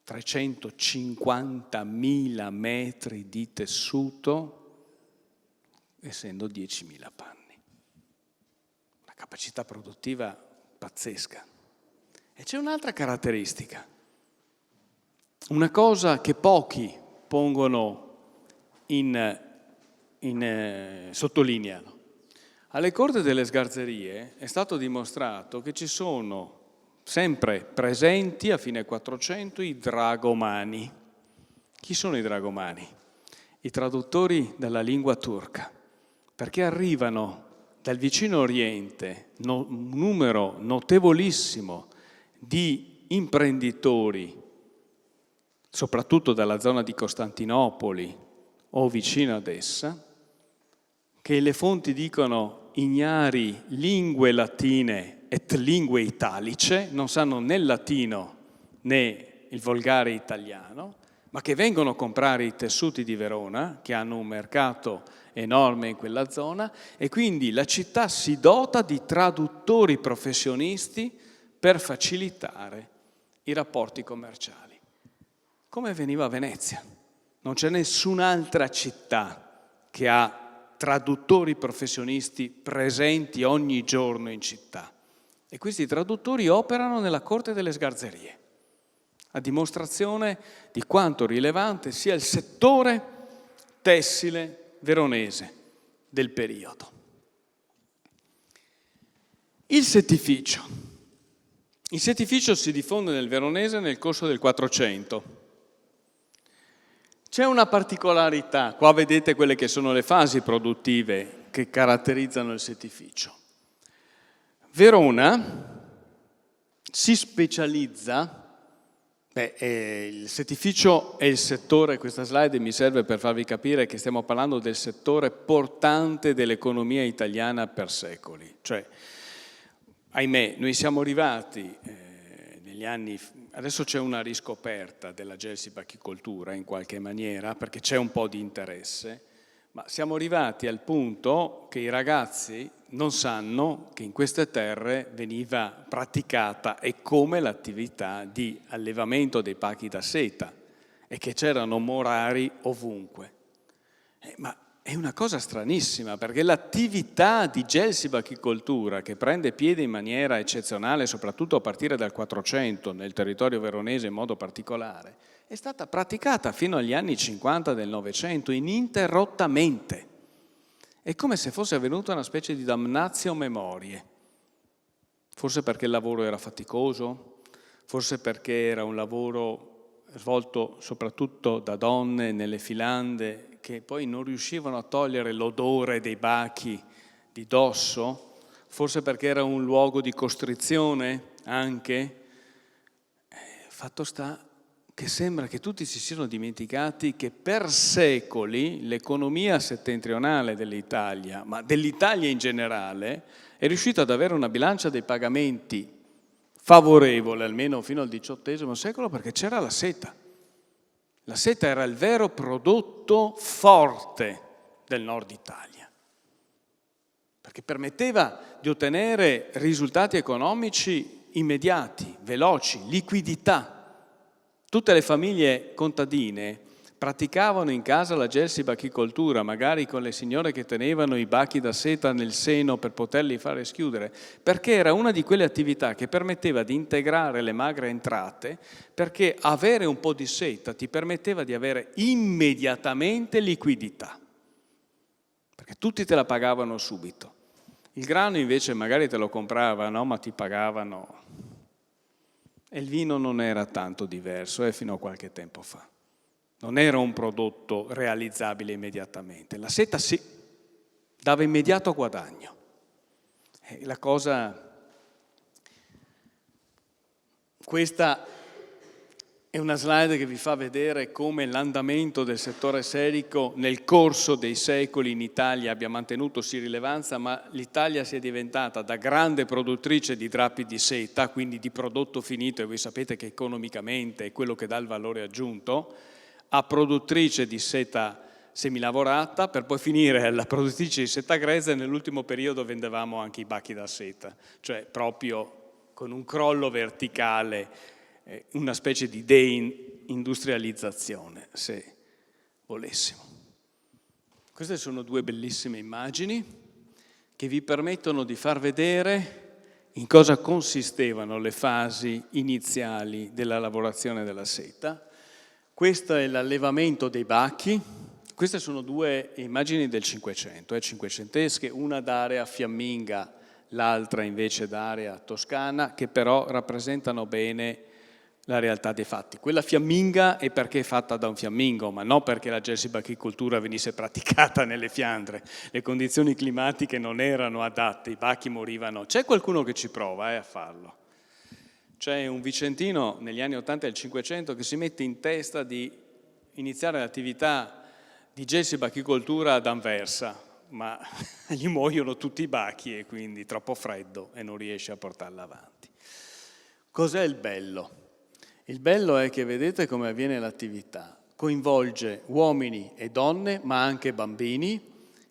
350.000 metri di tessuto, essendo 10.000 panni. Una capacità produttiva pazzesca. E c'è un'altra caratteristica, una cosa che pochi pongono sottolineano. Alle Corte delle Sgarzerie è stato dimostrato che ci sono sempre presenti a fine 400 i dragomani. Chi sono i dragomani? I traduttori della lingua turca, perché arrivano dal vicino Oriente un numero notevolissimo di imprenditori, soprattutto dalla zona di Costantinopoli o vicino ad essa, che le fonti dicono ignari lingue latine et lingue italice, non sanno né il latino né il volgare italiano, ma che vengono a comprare i tessuti di Verona, che hanno un mercato enorme in quella zona, e quindi la città si dota di traduttori professionisti per facilitare i rapporti commerciali. Come veniva a Venezia? Non c'è nessun'altra città che ha traduttori professionisti presenti ogni giorno in città. E questi traduttori operano nella Corte delle Sgarzerie, a dimostrazione di quanto rilevante sia il settore tessile veronese del periodo. Il settificio. Il settificio si diffonde nel veronese nel corso del 400. C'è una particolarità, qua vedete quelle che sono le fasi produttive che caratterizzano il settificio. Verona si specializza, Il settificio è il settore, questa slide mi serve per farvi capire che stiamo parlando del settore portante dell'economia italiana per secoli. Cioè, ahimè, noi siamo arrivati negli anni, adesso c'è una riscoperta della gelsibachicoltura in qualche maniera, perché c'è un po' di interesse, ma siamo arrivati al punto che i ragazzi non sanno che in queste terre veniva praticata e come l'attività di allevamento dei bachi da seta e che c'erano morari ovunque. Ma è una cosa stranissima, perché l'attività di gelsibachicoltura, che prende piede in maniera eccezionale, soprattutto a partire dal 400, nel territorio veronese in modo particolare, è stata praticata fino agli anni 50 del Novecento ininterrottamente. È come se fosse avvenuta una specie di damnatio memoriae. Forse perché il lavoro era faticoso, forse perché era un lavoro svolto soprattutto da donne nelle filande che poi non riuscivano a togliere l'odore dei bachi di dosso, forse perché era un luogo di costrizione anche. Fatto sta che sembra che tutti si siano dimenticati che per secoli l'economia settentrionale dell'Italia, ma dell'Italia in generale, è riuscita ad avere una bilancia dei pagamenti favorevole, almeno fino al XVIII secolo, perché c'era la seta. La seta era il vero prodotto forte del nord Italia, perché permetteva di ottenere risultati economici immediati, veloci, liquidità. Tutte le famiglie contadine praticavano in casa la gelsibachicoltura, magari con le signore che tenevano i bachi da seta nel seno per poterli fare schiudere, perché era una di quelle attività che permetteva di integrare le magre entrate, perché avere un po' di seta ti permetteva di avere immediatamente liquidità, perché tutti te la pagavano subito. Il grano invece magari te lo compravano, ma ti pagavano. E il vino non era tanto diverso, fino a qualche tempo fa. Non era un prodotto realizzabile immediatamente. La seta sì, dava immediato guadagno. La cosa... Questa è una slide che vi fa vedere come l'andamento del settore serico nel corso dei secoli in Italia abbia mantenuto sì rilevanza, ma l'Italia sia diventata da grande produttrice di drappi di seta, quindi di prodotto finito, e voi sapete che economicamente è quello che dà il valore aggiunto, a produttrice di seta semilavorata, per poi finire alla produttrice di seta grezza, e nell'ultimo periodo vendevamo anche i bachi da seta, cioè proprio con un crollo verticale, una specie di deindustrializzazione, se volessimo. Queste sono due bellissime immagini che vi permettono di far vedere in cosa consistevano le fasi iniziali della lavorazione della seta. Questo è l'allevamento dei bachi. Queste sono due immagini del Cinquecento, cinquecentesche, una d'area fiamminga, l'altra invece d'area toscana, che però rappresentano bene la realtà dei fatti. Quella fiamminga è perché è fatta da un fiammingo, ma non perché la gelsibachicoltura venisse praticata nelle Fiandre. Le condizioni climatiche non erano adatte, i bachi morivano. C'è qualcuno che ci prova a farlo. C'è un vicentino negli anni 80 del Cinquecento che si mette in testa di iniziare l'attività di gelsibachicoltura ad Anversa, ma gli muoiono tutti i bachi e quindi troppo freddo e non riesce a portarla avanti. Cos'è il bello? Il bello è che vedete come avviene l'attività. Coinvolge uomini e donne, ma anche bambini,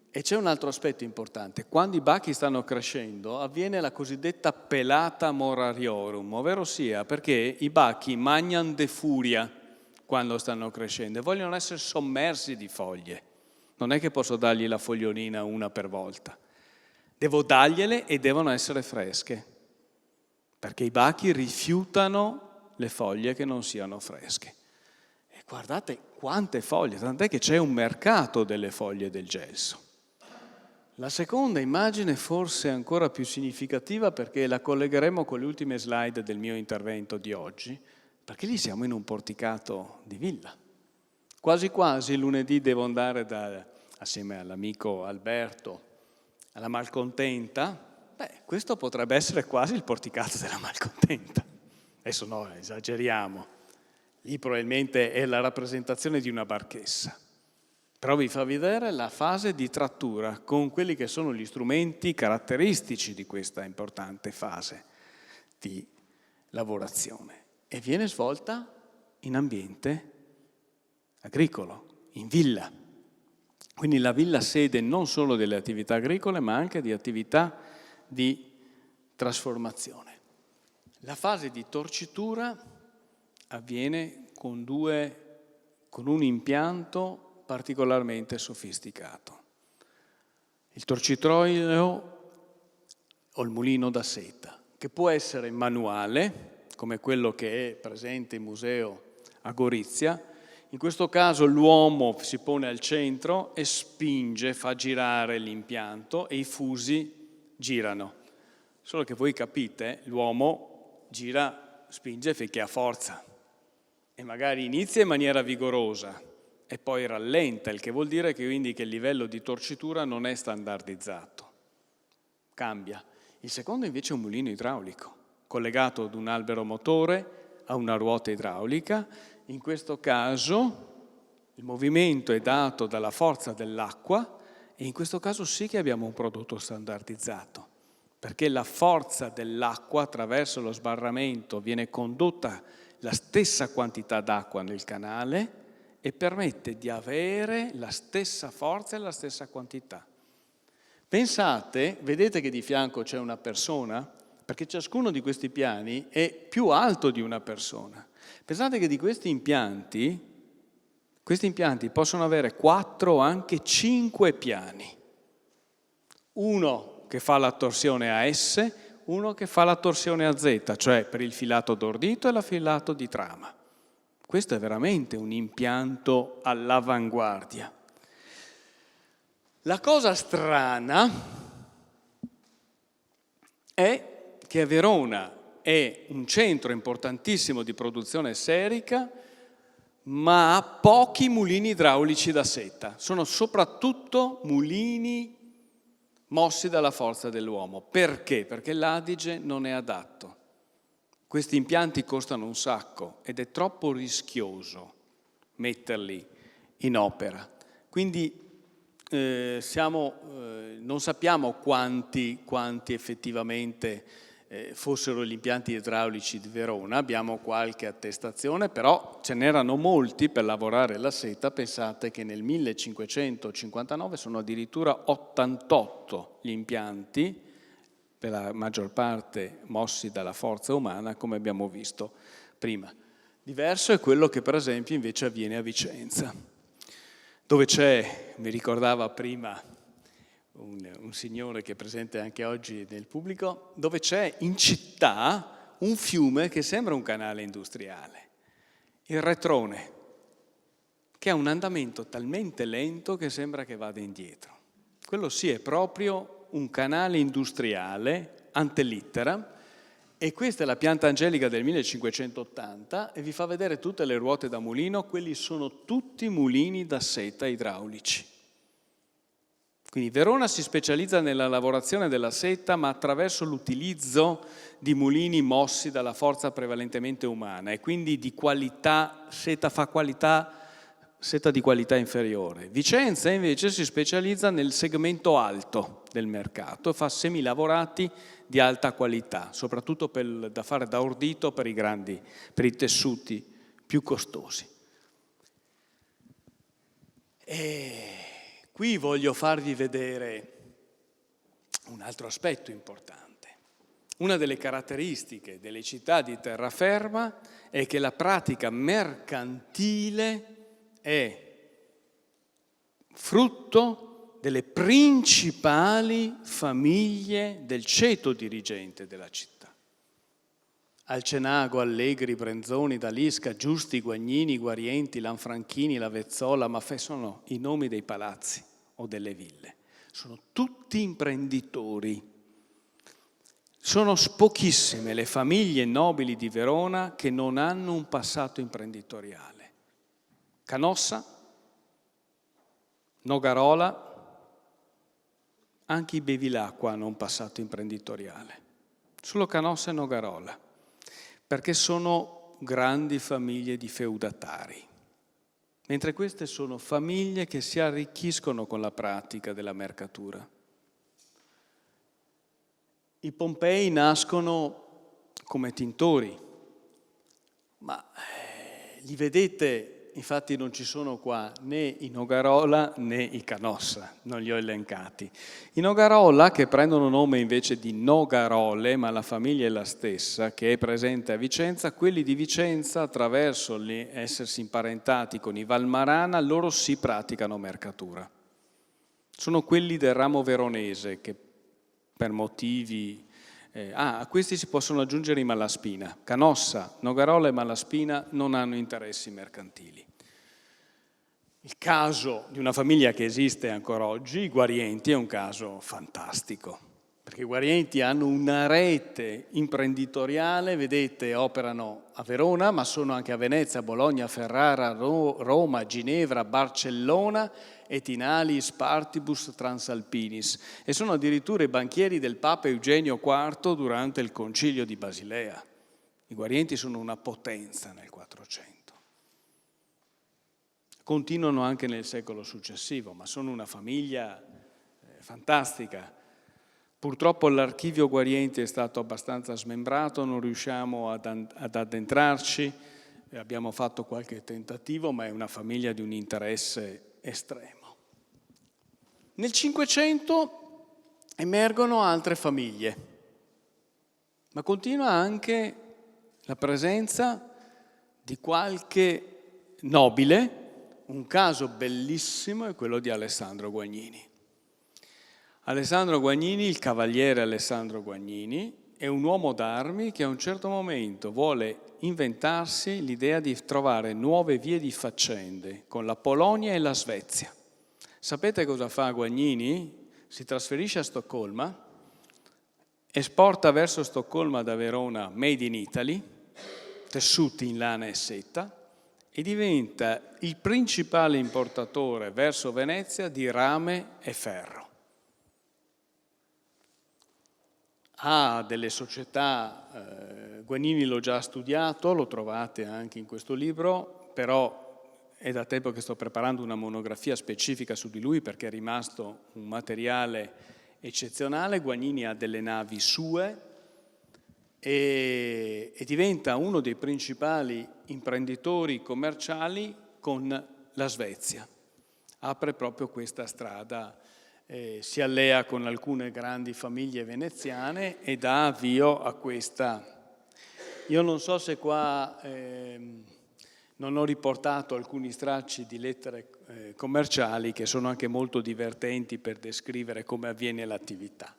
e c'è un altro aspetto importante. Quando i bachi stanno crescendo avviene la cosiddetta pelata morariorum, ovvero sia perché i bachi magnan de furia quando stanno crescendo e vogliono essere sommersi di foglie. Non è che posso dargli la fogliolina una per volta. Devo dargliele e devono essere fresche, perché i bachi rifiutano le foglie che non siano fresche. E guardate quante foglie, tant'è che c'è un mercato delle foglie del gelso. La seconda immagine forse è ancora più significativa perché la collegheremo con le ultime slide del mio intervento di oggi, perché lì siamo in un porticato di villa. Quasi quasi lunedì devo andare assieme all'amico Alberto alla Malcontenta. Questo potrebbe essere quasi il porticato della Malcontenta. Adesso no, esageriamo. Lì probabilmente è la rappresentazione di una barchessa. Però vi fa vedere la fase di trattura con quelli che sono gli strumenti caratteristici di questa importante fase di lavorazione. E viene svolta in ambiente agricolo, in villa. Quindi la villa sede non solo delle attività agricole, ma anche di attività di trasformazione. La fase di torcitura avviene con un impianto particolarmente sofisticato. Il torcitroio o il mulino da seta, che può essere manuale, come quello che è presente in museo a Gorizia. In questo caso l'uomo si pone al centro e spinge, fa girare l'impianto e i fusi girano. Solo che voi capite, l'uomo gira, spinge finché ha forza e magari inizia in maniera vigorosa e poi rallenta, il che vuol dire che quindi che il livello di torcitura non è standardizzato, cambia. Il secondo invece è un mulino idraulico, collegato ad un albero motore, a una ruota idraulica. In questo caso il movimento è dato dalla forza dell'acqua e in questo caso sì che abbiamo un prodotto standardizzato, perché la forza dell'acqua attraverso lo sbarramento viene condotta la stessa quantità d'acqua nel canale e permette di avere la stessa forza e la stessa quantità. Pensate, vedete che di fianco c'è una persona? Perché ciascuno di questi piani è più alto di una persona. Pensate che di questi impianti possono avere 4 o anche 5 piani. Uno che fa la torsione a S, uno che fa la torsione a Z, cioè per il filato d'ordito e la filato di trama. Questo è veramente un impianto all'avanguardia. La cosa strana è che Verona è un centro importantissimo di produzione serica, ma ha pochi mulini idraulici da seta. Sono soprattutto mulini mossi dalla forza dell'uomo. Perché? Perché l'Adige non è adatto. Questi impianti costano un sacco ed è troppo rischioso metterli in opera. Quindi non sappiamo quanti effettivamente fossero gli impianti idraulici di Verona, abbiamo qualche attestazione, però ce n'erano molti per lavorare la seta. Pensate che nel 1559 sono addirittura 88 gli impianti, per la maggior parte mossi dalla forza umana, come abbiamo visto prima. Diverso è quello che per esempio invece avviene a Vicenza, dove c'è, mi ricordava prima un signore che è presente anche oggi nel pubblico, dove c'è in città un fiume che sembra un canale industriale, il Retrone, che ha un andamento talmente lento che sembra che vada indietro. Quello sì è proprio un canale industriale ante litteram, e questa è la pianta angelica del 1580 e vi fa vedere tutte le ruote da mulino. Quelli sono tutti mulini da seta idraulici. Quindi Verona si specializza nella lavorazione della seta, ma attraverso l'utilizzo di mulini mossi dalla forza prevalentemente umana e quindi di qualità, seta di qualità inferiore. Vicenza invece si specializza nel segmento alto del mercato, fa semilavorati di alta qualità, soprattutto da fare da ordito per i tessuti più costosi. E qui voglio farvi vedere un altro aspetto importante. Una delle caratteristiche delle città di terraferma è che la pratica mercantile è frutto delle principali famiglie del ceto dirigente della città. Alcenago, Allegri, Brenzoni, D'Alisca, Giusti, Guagnini, Guarienti, Lanfranchini, Lavezzola, Maffei sono i nomi dei palazzi o delle ville. Sono tutti imprenditori. Sono pochissime le famiglie nobili di Verona che non hanno un passato imprenditoriale. Canossa, Nogarola, anche i Bevilacqua hanno un passato imprenditoriale. Solo Canossa e Nogarola, perché sono grandi famiglie di feudatari, mentre queste sono famiglie che si arricchiscono con la pratica della mercatura. I Pompei nascono come tintori, ma li vedete, infatti non ci sono qua né i Nogarola né i Canossa, non li ho elencati. I Nogarola, che prendono nome invece di Nogarole, ma la famiglia è la stessa, che è presente a Vicenza, quelli di Vicenza, attraverso l'essersi imparentati con i Valmarana, loro si praticano mercatura. Sono quelli del ramo veronese che per motivi... a questi si possono aggiungere i Malaspina. Canossa, Nogarola e Malaspina non hanno interessi mercantili. Il caso di una famiglia che esiste ancora oggi, i Guarienti, è un caso fantastico, perché i Guarienti hanno una rete imprenditoriale, vedete, operano a Verona, ma sono anche a Venezia, Bologna, Ferrara, Roma, Ginevra, Barcellona, Etinalis, Partibus, Transalpinis, e sono addirittura i banchieri del Papa Eugenio IV durante il Concilio di Basilea. I Guarienti sono una potenza nel 400. Continuano anche nel secolo successivo, ma sono una famiglia fantastica. Purtroppo l'archivio Guarienti è stato abbastanza smembrato, non riusciamo ad addentrarci, abbiamo fatto qualche tentativo, ma è una famiglia di un interesse estremo. Nel Cinquecento emergono altre famiglie, ma continua anche la presenza di qualche nobile. Un caso bellissimo è quello di Alessandro Guagnini. Alessandro Guagnini, il cavaliere Alessandro Guagnini, è un uomo d'armi che a un certo momento vuole inventarsi l'idea di trovare nuove vie di faccende con la Polonia e la Svezia. Sapete cosa fa Guagnini? Si trasferisce a Stoccolma, esporta verso Stoccolma da Verona Made in Italy, tessuti in lana e seta, e diventa il principale importatore verso Venezia di rame e ferro. Ha delle società, Guagnini l'ho già studiato, lo trovate anche in questo libro, però è da tempo che sto preparando una monografia specifica su di lui perché è rimasto un materiale eccezionale. Guagnini ha delle navi sue e diventa uno dei principali imprenditori commerciali con la Svezia. Apre proprio questa strada, si allea con alcune grandi famiglie veneziane e dà avvio a questa. Io non so se qua non ho riportato alcuni stracci di lettere commerciali che sono anche molto divertenti per descrivere come avviene l'attività.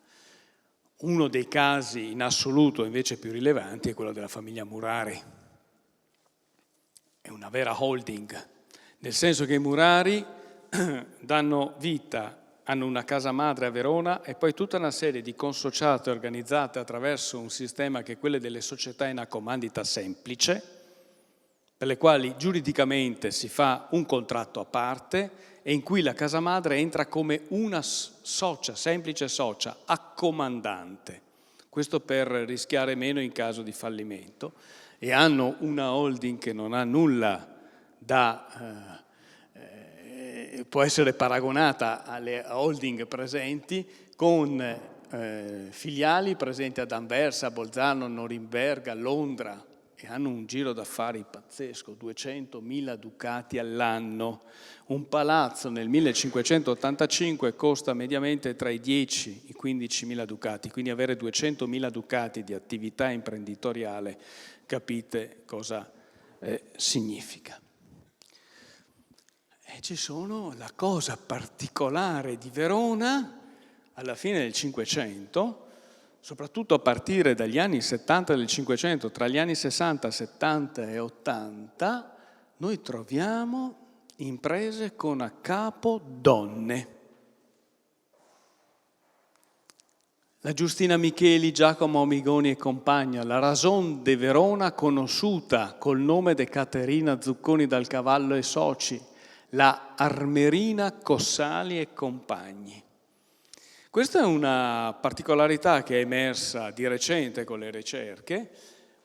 Uno dei casi in assoluto invece più rilevanti è quello della famiglia Murari. È una vera holding, nel senso che i Murari danno vita, hanno una casa madre a Verona e poi tutta una serie di consociate organizzate attraverso un sistema che è quello delle società in accomandita semplice, per le quali giuridicamente si fa un contratto a parte e in cui la casa madre entra come una socia, semplice socia, accomandante. Questo per rischiare meno in caso di fallimento. E hanno una holding che non ha nulla da... può essere paragonata alle holding presenti, con filiali presenti ad Anversa, Bolzano, Norimberga, Londra, e hanno un giro d'affari pazzesco, 200.000 ducati all'anno. Un palazzo nel 1585 costa mediamente tra i 10 e i 15.000 ducati, quindi avere 200.000 ducati di attività imprenditoriale, capite cosa significa. E ci sono la cosa particolare di Verona, alla fine del Cinquecento, soprattutto a partire dagli anni 70 del Cinquecento, tra gli anni 60, 70 e 80, noi troviamo imprese con a capo donne. La Giustina Micheli, Giacomo Amigoni e compagna, la Rason de Verona, conosciuta col nome di Caterina Zucconi dal Cavallo e Soci, la Armerina Cossali e compagni. Questa è una particolarità che è emersa di recente con le ricerche.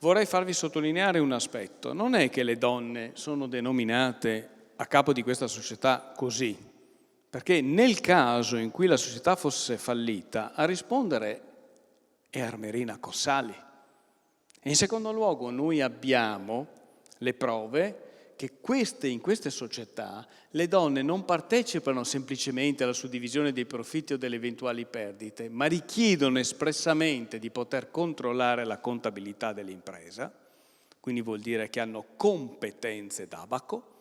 vorrei farvi sottolineare un aspetto. Non è che le donne sono denominate a capo di questa società così, perché nel caso in cui la società fosse fallita, a rispondere è Armerina Cossali. E in secondo luogo noi abbiamo le prove che in queste società le donne non partecipano semplicemente alla suddivisione dei profitti o delle eventuali perdite, ma richiedono espressamente di poter controllare la contabilità dell'impresa, quindi vuol dire che hanno competenze d'abaco,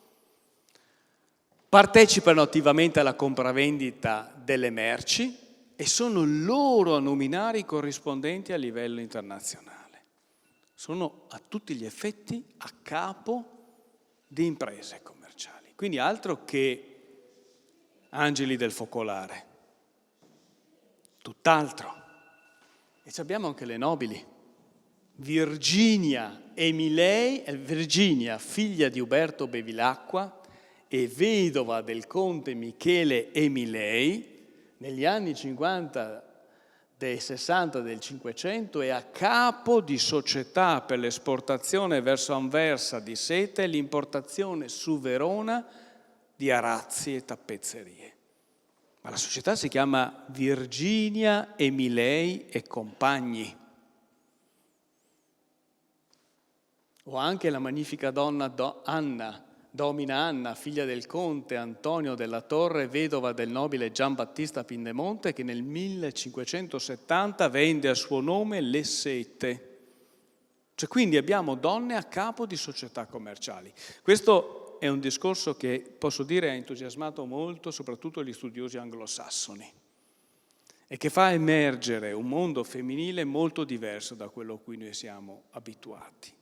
partecipano attivamente alla compravendita delle merci e sono loro a nominare i corrispondenti a livello internazionale. Sono a tutti gli effetti a capo di imprese commerciali. Quindi altro che angeli del focolare, tutt'altro. E abbiamo anche le nobili. Virginia, figlia di Uberto Bevilacqua e vedova del conte Michele Emilei, negli anni 50 dei 60 del Cinquecento, è a capo di società per l'esportazione verso Anversa di seta e l'importazione su Verona di arazzi e tappezzerie. Ma la società si chiama Virginia Emilei e Compagni. O anche la magnifica donna Domina Anna, figlia del conte Antonio della Torre, vedova del nobile Giambattista Pindemonte, che nel 1570 vende a suo nome le sete. Cioè, quindi abbiamo donne a capo di società commerciali. Questo è un discorso che, posso dire, ha entusiasmato molto soprattutto gli studiosi anglosassoni e che fa emergere un mondo femminile molto diverso da quello a cui noi siamo abituati,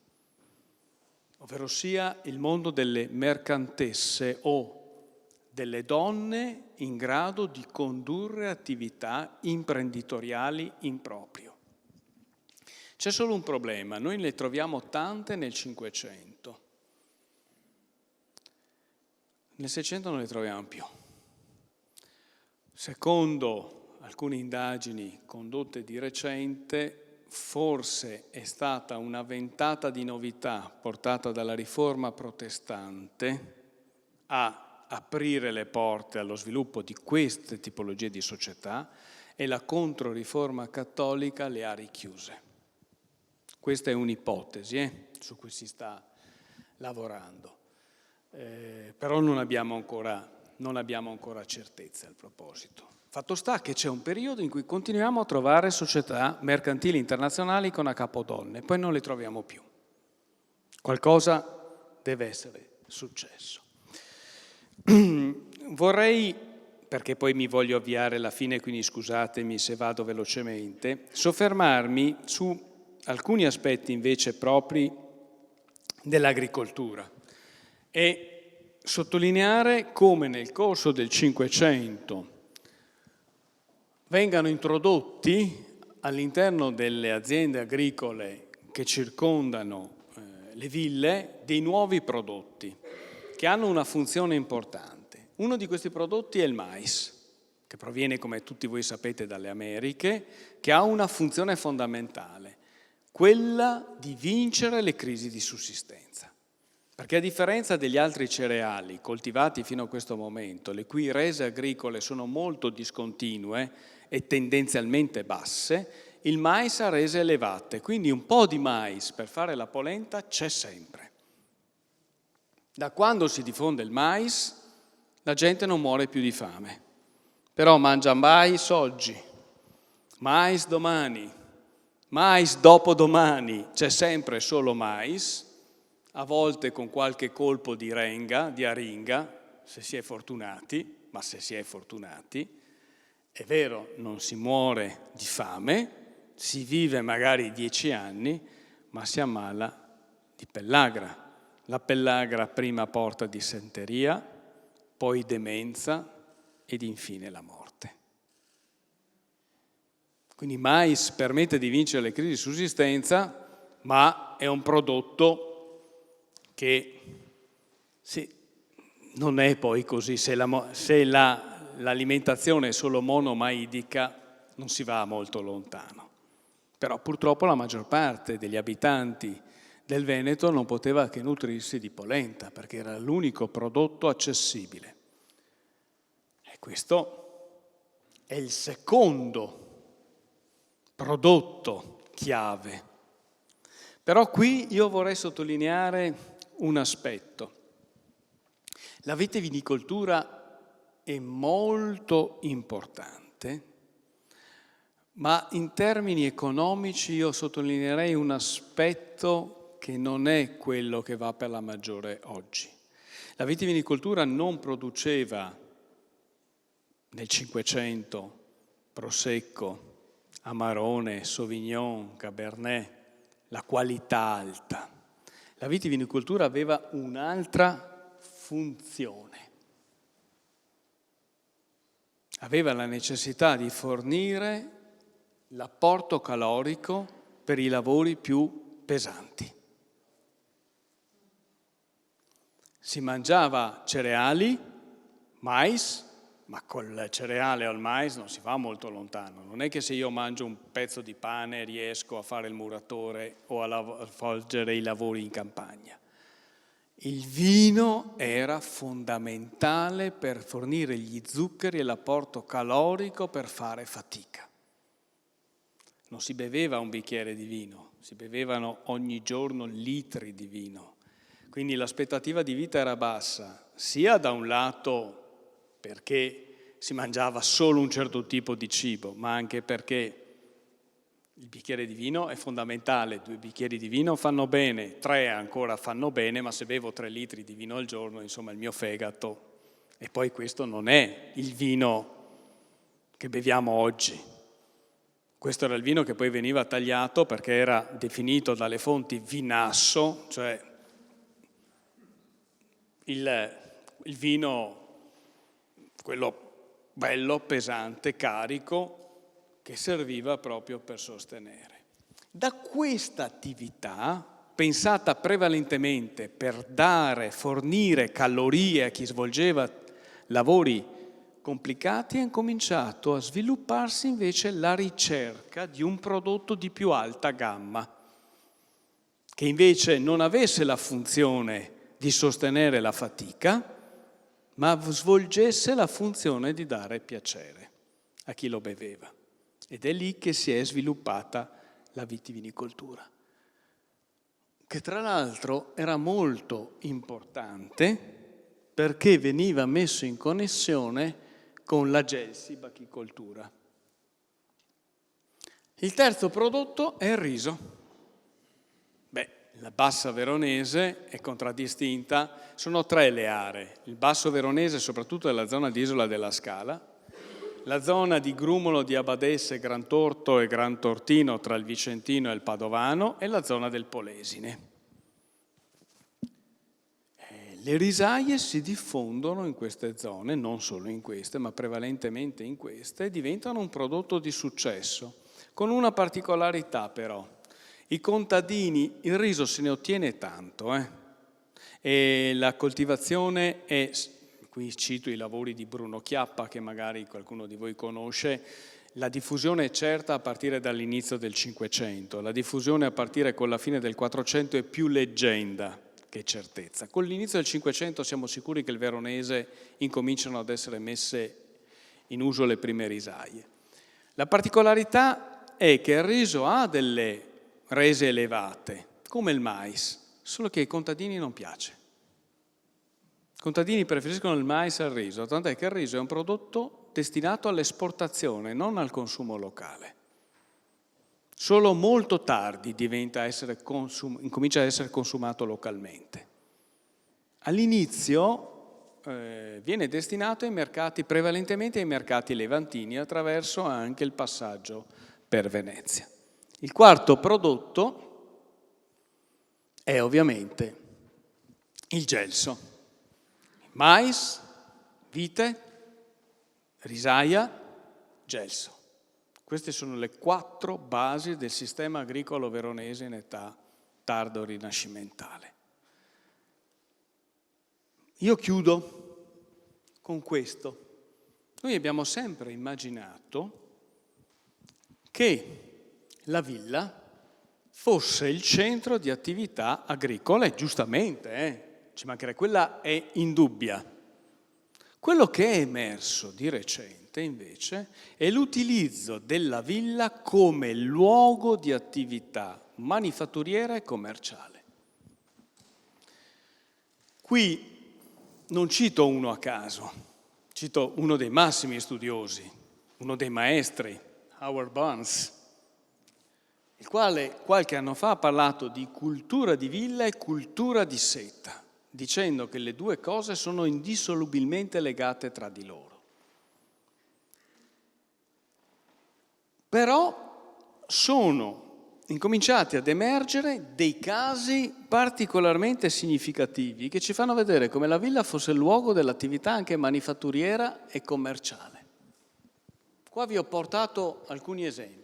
ovvero sia il mondo delle mercantesse o delle donne in grado di condurre attività imprenditoriali in proprio. C'è solo un problema, noi ne troviamo tante nel Cinquecento. Nel Seicento non le troviamo più. Secondo alcune indagini condotte di recente, forse è stata una ventata di novità portata dalla riforma protestante a aprire le porte allo sviluppo di queste tipologie di società e la controriforma cattolica le ha richiuse. Questa è un'ipotesi su cui si sta lavorando, però non abbiamo ancora certezze al proposito. Fatto sta che c'è un periodo in cui continuiamo a trovare società mercantili internazionali con a capo donne, poi non le troviamo più. Qualcosa deve essere successo. Vorrei, perché poi mi voglio avviare alla fine, quindi scusatemi se vado velocemente, soffermarmi su alcuni aspetti invece propri dell'agricoltura e sottolineare come nel corso del Cinquecento vengano introdotti all'interno delle aziende agricole che circondano le ville dei nuovi prodotti che hanno una funzione importante. Uno di questi prodotti è il mais, che proviene, come tutti voi sapete, dalle Americhe, che ha una funzione fondamentale, quella di vincere le crisi di sussistenza. Perché a differenza degli altri cereali coltivati fino a questo momento, le cui rese agricole sono molto discontinue e tendenzialmente basse, il mais ha rese elevate, quindi un po' di mais per fare la polenta c'è sempre. Da quando si diffonde il mais, la gente non muore più di fame, però mangia mais oggi, mais domani, mais dopodomani, c'è sempre solo mais, a volte con qualche colpo di aringa, se si è fortunati, ma se si è fortunati, è vero, non si muore di fame, si vive magari 10 anni, ma si ammala di pellagra. La pellagra prima porta dissenteria, poi demenza ed infine la morte. Quindi mais permette di vincere le crisi di sussistenza, ma è un prodotto che non è poi così. Se l'alimentazione è solo monomaidica, non si va molto lontano. Però purtroppo la maggior parte degli abitanti del Veneto non poteva che nutrirsi di polenta, perché era l'unico prodotto accessibile. E questo è il secondo prodotto chiave. Però qui io vorrei sottolineare un aspetto. La vitivinicoltura è molto importante, ma in termini economici io sottolineerei un aspetto che non è quello che va per la maggiore oggi. La vitivinicoltura non produceva nel Cinquecento Prosecco, Amarone, Sauvignon, Cabernet, la qualità alta. La vitivinicoltura aveva un'altra funzione. Aveva la necessità di fornire l'apporto calorico per i lavori più pesanti. Si mangiava cereali, mais, ma col cereale o il mais non si va molto lontano. Non è che se io mangio un pezzo di pane riesco a fare il muratore o a svolgere i lavori in campagna. Il vino era fondamentale per fornire gli zuccheri e l'apporto calorico per fare fatica. Non si beveva un bicchiere di vino, si bevevano ogni giorno litri di vino. Quindi l'aspettativa di vita era bassa, sia da un lato perché si mangiava solo un certo tipo di cibo, ma anche perché il bicchiere di vino è fondamentale. 2 bicchieri di vino fanno bene, 3 ancora fanno bene, ma se bevo 3 litri di vino al giorno, insomma il mio fegato. E poi questo non è il vino che beviamo oggi. Questo era il vino che poi veniva tagliato perché era definito dalle fonti vinasso, cioè il vino, quello bello, pesante, carico, che serviva proprio per sostenere. Da questa attività, pensata prevalentemente per fornire calorie a chi svolgeva lavori complicati, è incominciato a svilupparsi invece la ricerca di un prodotto di più alta gamma, che invece non avesse la funzione di sostenere la fatica, ma svolgesse la funzione di dare piacere a chi lo beveva. Ed è lì che si è sviluppata la vitivinicoltura, che tra l'altro era molto importante perché veniva messo in connessione con la gelsi-bachicoltura. Il terzo prodotto è il riso. La bassa veronese è contraddistinta, sono 3 le aree. Il basso veronese soprattutto è la zona di Isola della Scala, la zona di Grumolo di Abadesse, Gran Torto e Gran Tortino tra il Vicentino e il Padovano e la zona del Polesine. Le risaie si diffondono in queste zone, non solo in queste, ma prevalentemente in queste, e diventano un prodotto di successo, con una particolarità però. I contadini, il riso se ne ottiene tanto, e la coltivazione è, qui cito i lavori di Bruno Chiappa, che magari qualcuno di voi conosce, la diffusione è certa a partire dall'inizio del Cinquecento, la diffusione a partire con la fine del 400 è più leggenda che certezza. Con l'inizio del Cinquecento siamo sicuri che il veronese incominciano ad essere messe in uso le prime risaie. La particolarità è che il riso ha delle rese elevate, come il mais, solo che ai contadini non piace. I contadini preferiscono il mais al riso, tant'è che il riso è un prodotto destinato all'esportazione, non al consumo locale. Solo molto tardi incomincia a essere consumato localmente. All'inizio viene destinato ai mercati, prevalentemente ai mercati levantini, attraverso anche il passaggio per Venezia. Il quarto prodotto è ovviamente il gelso. Mais, vite, risaia, gelso. Queste sono le 4 basi del sistema agricolo veronese in età tardo rinascimentale. Io chiudo con questo. Noi abbiamo sempre immaginato che la villa fosse il centro di attività agricole, giustamente, ci mancherebbe, quella è indubbia. Quello che è emerso di recente, invece, è l'utilizzo della villa come luogo di attività manifatturiera e commerciale. Qui non cito uno a caso, cito uno dei massimi studiosi, uno dei maestri, Howard Burns, il quale qualche anno fa ha parlato di cultura di villa e cultura di seta, dicendo che le due cose sono indissolubilmente legate tra di loro. Però sono incominciati ad emergere dei casi particolarmente significativi che ci fanno vedere come la villa fosse il luogo dell'attività anche manifatturiera e commerciale. Qua vi ho portato alcuni esempi.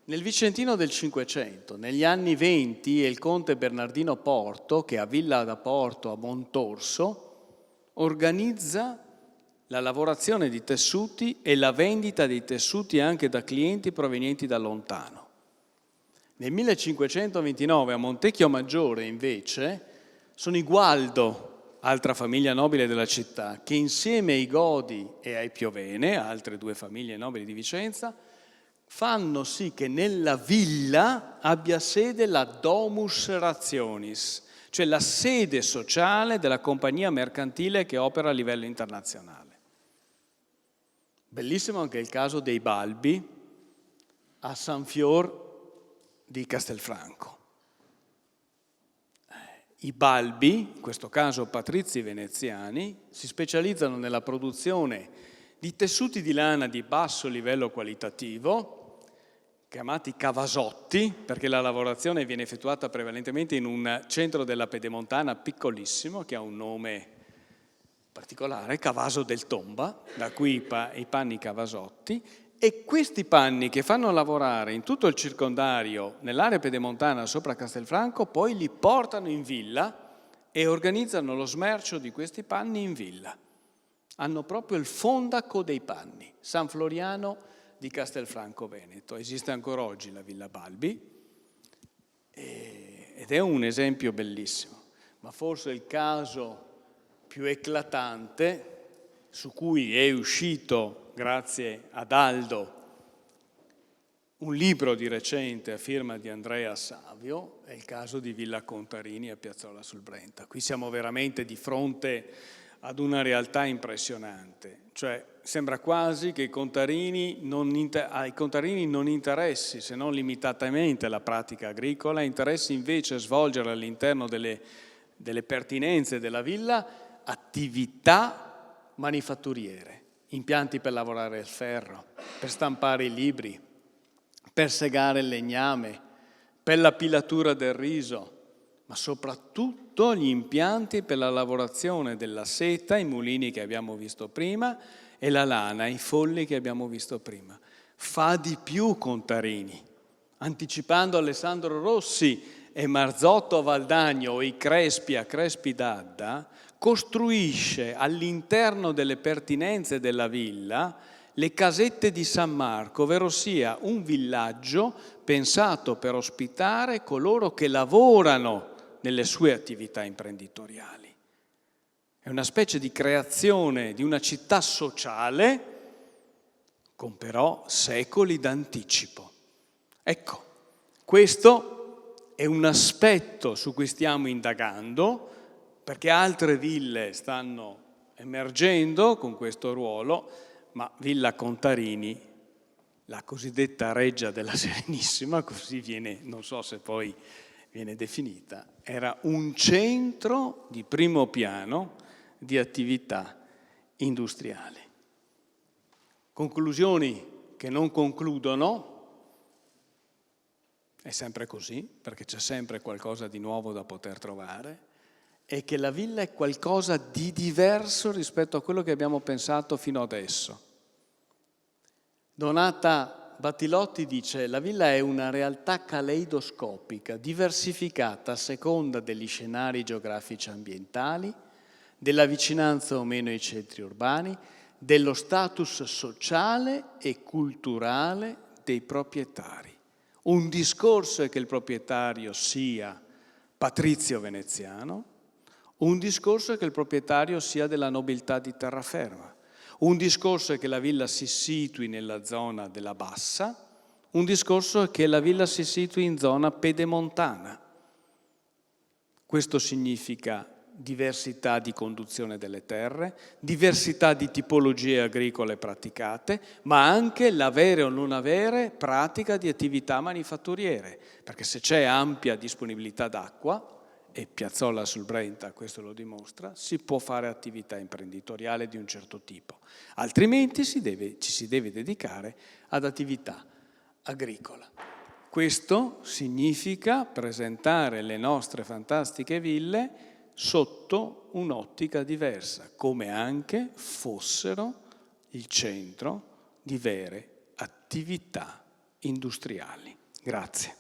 Nel Vicentino del Cinquecento, negli anni '20, il conte Bernardino Porto, che ha Villa da Porto a Montorso, organizza la lavorazione di tessuti e la vendita dei tessuti anche da clienti provenienti da lontano. Nel 1529 a Montecchio Maggiore, invece, sono i Gualdo, altra famiglia nobile della città, che insieme ai Godi e ai Piovene, altre due famiglie nobili di Vicenza, fanno sì che nella villa abbia sede la Domus Rationis, cioè la sede sociale della compagnia mercantile che opera a livello internazionale. Bellissimo anche il caso dei Balbi a San Fior di Castelfranco. I Balbi, in questo caso patrizi veneziani, si specializzano nella produzione di tessuti di lana di basso livello qualitativo, chiamati cavasotti, perché la lavorazione viene effettuata prevalentemente in un centro della Pedemontana piccolissimo, che ha un nome particolare, Cavaso del Tomba, da qui i panni cavasotti, e questi panni che fanno lavorare in tutto il circondario, nell'area pedemontana sopra Castelfranco, poi li portano in villa e organizzano lo smercio di questi panni in villa. Hanno proprio il fondaco dei panni, San Floriano di Castelfranco Veneto. Esiste ancora oggi la Villa Balbi ed è un esempio bellissimo, ma forse il caso più eclatante su cui è uscito, grazie ad Aldo, un libro di recente a firma di Andrea Savio, è il caso di Villa Contarini a Piazzola sul Brenta. Qui siamo veramente di fronte ad una realtà impressionante, cioè sembra quasi che ai contarini non interessi, se non limitatamente, la pratica agricola, interessi invece svolgere all'interno delle pertinenze della villa attività manifatturiere, impianti per lavorare il ferro, per stampare i libri, per segare il legname, per la pilatura del riso, ma soprattutto gli impianti per la lavorazione della seta, i mulini che abbiamo visto prima, e la lana, i folli che abbiamo visto prima. Fa di più Contarini, anticipando Alessandro Rossi e Marzotto a Valdagno o i Crespi a Crespi d'Adda, costruisce all'interno delle pertinenze della villa le casette di San Marco, ovvero sia un villaggio pensato per ospitare coloro che lavorano nelle sue attività imprenditoriali. È una specie di creazione di una città sociale con però secoli d'anticipo. Ecco, questo è un aspetto su cui stiamo indagando, perché altre ville stanno emergendo con questo ruolo, ma Villa Contarini, la cosiddetta Reggia della Serenissima, così viene, non so se poi viene definita, era un centro di primo piano di attività industriali. Conclusioni che non concludono, è sempre così, perché c'è sempre qualcosa di nuovo da poter trovare, è che la villa è qualcosa di diverso rispetto a quello che abbiamo pensato fino adesso. Donata Battilotti dice: la villa è una realtà caleidoscopica, diversificata a seconda degli scenari geografici ambientali, della vicinanza o meno ai centri urbani, dello status sociale e culturale dei proprietari. Un discorso è che il proprietario sia patrizio veneziano, un discorso è che il proprietario sia della nobiltà di terraferma, un discorso è che la villa si situi nella zona della Bassa, un discorso è che la villa si situi in zona pedemontana. Questo significa diversità di conduzione delle terre, diversità di tipologie agricole praticate, ma anche l'avere o non avere pratica di attività manifatturiere, perché se c'è ampia disponibilità d'acqua, e Piazzolla sul Brenta questo lo dimostra, si può fare attività imprenditoriale di un certo tipo, altrimenti ci si deve dedicare ad attività agricola. Questo significa presentare le nostre fantastiche ville sotto un'ottica diversa, come anche fossero il centro di vere attività industriali. Grazie.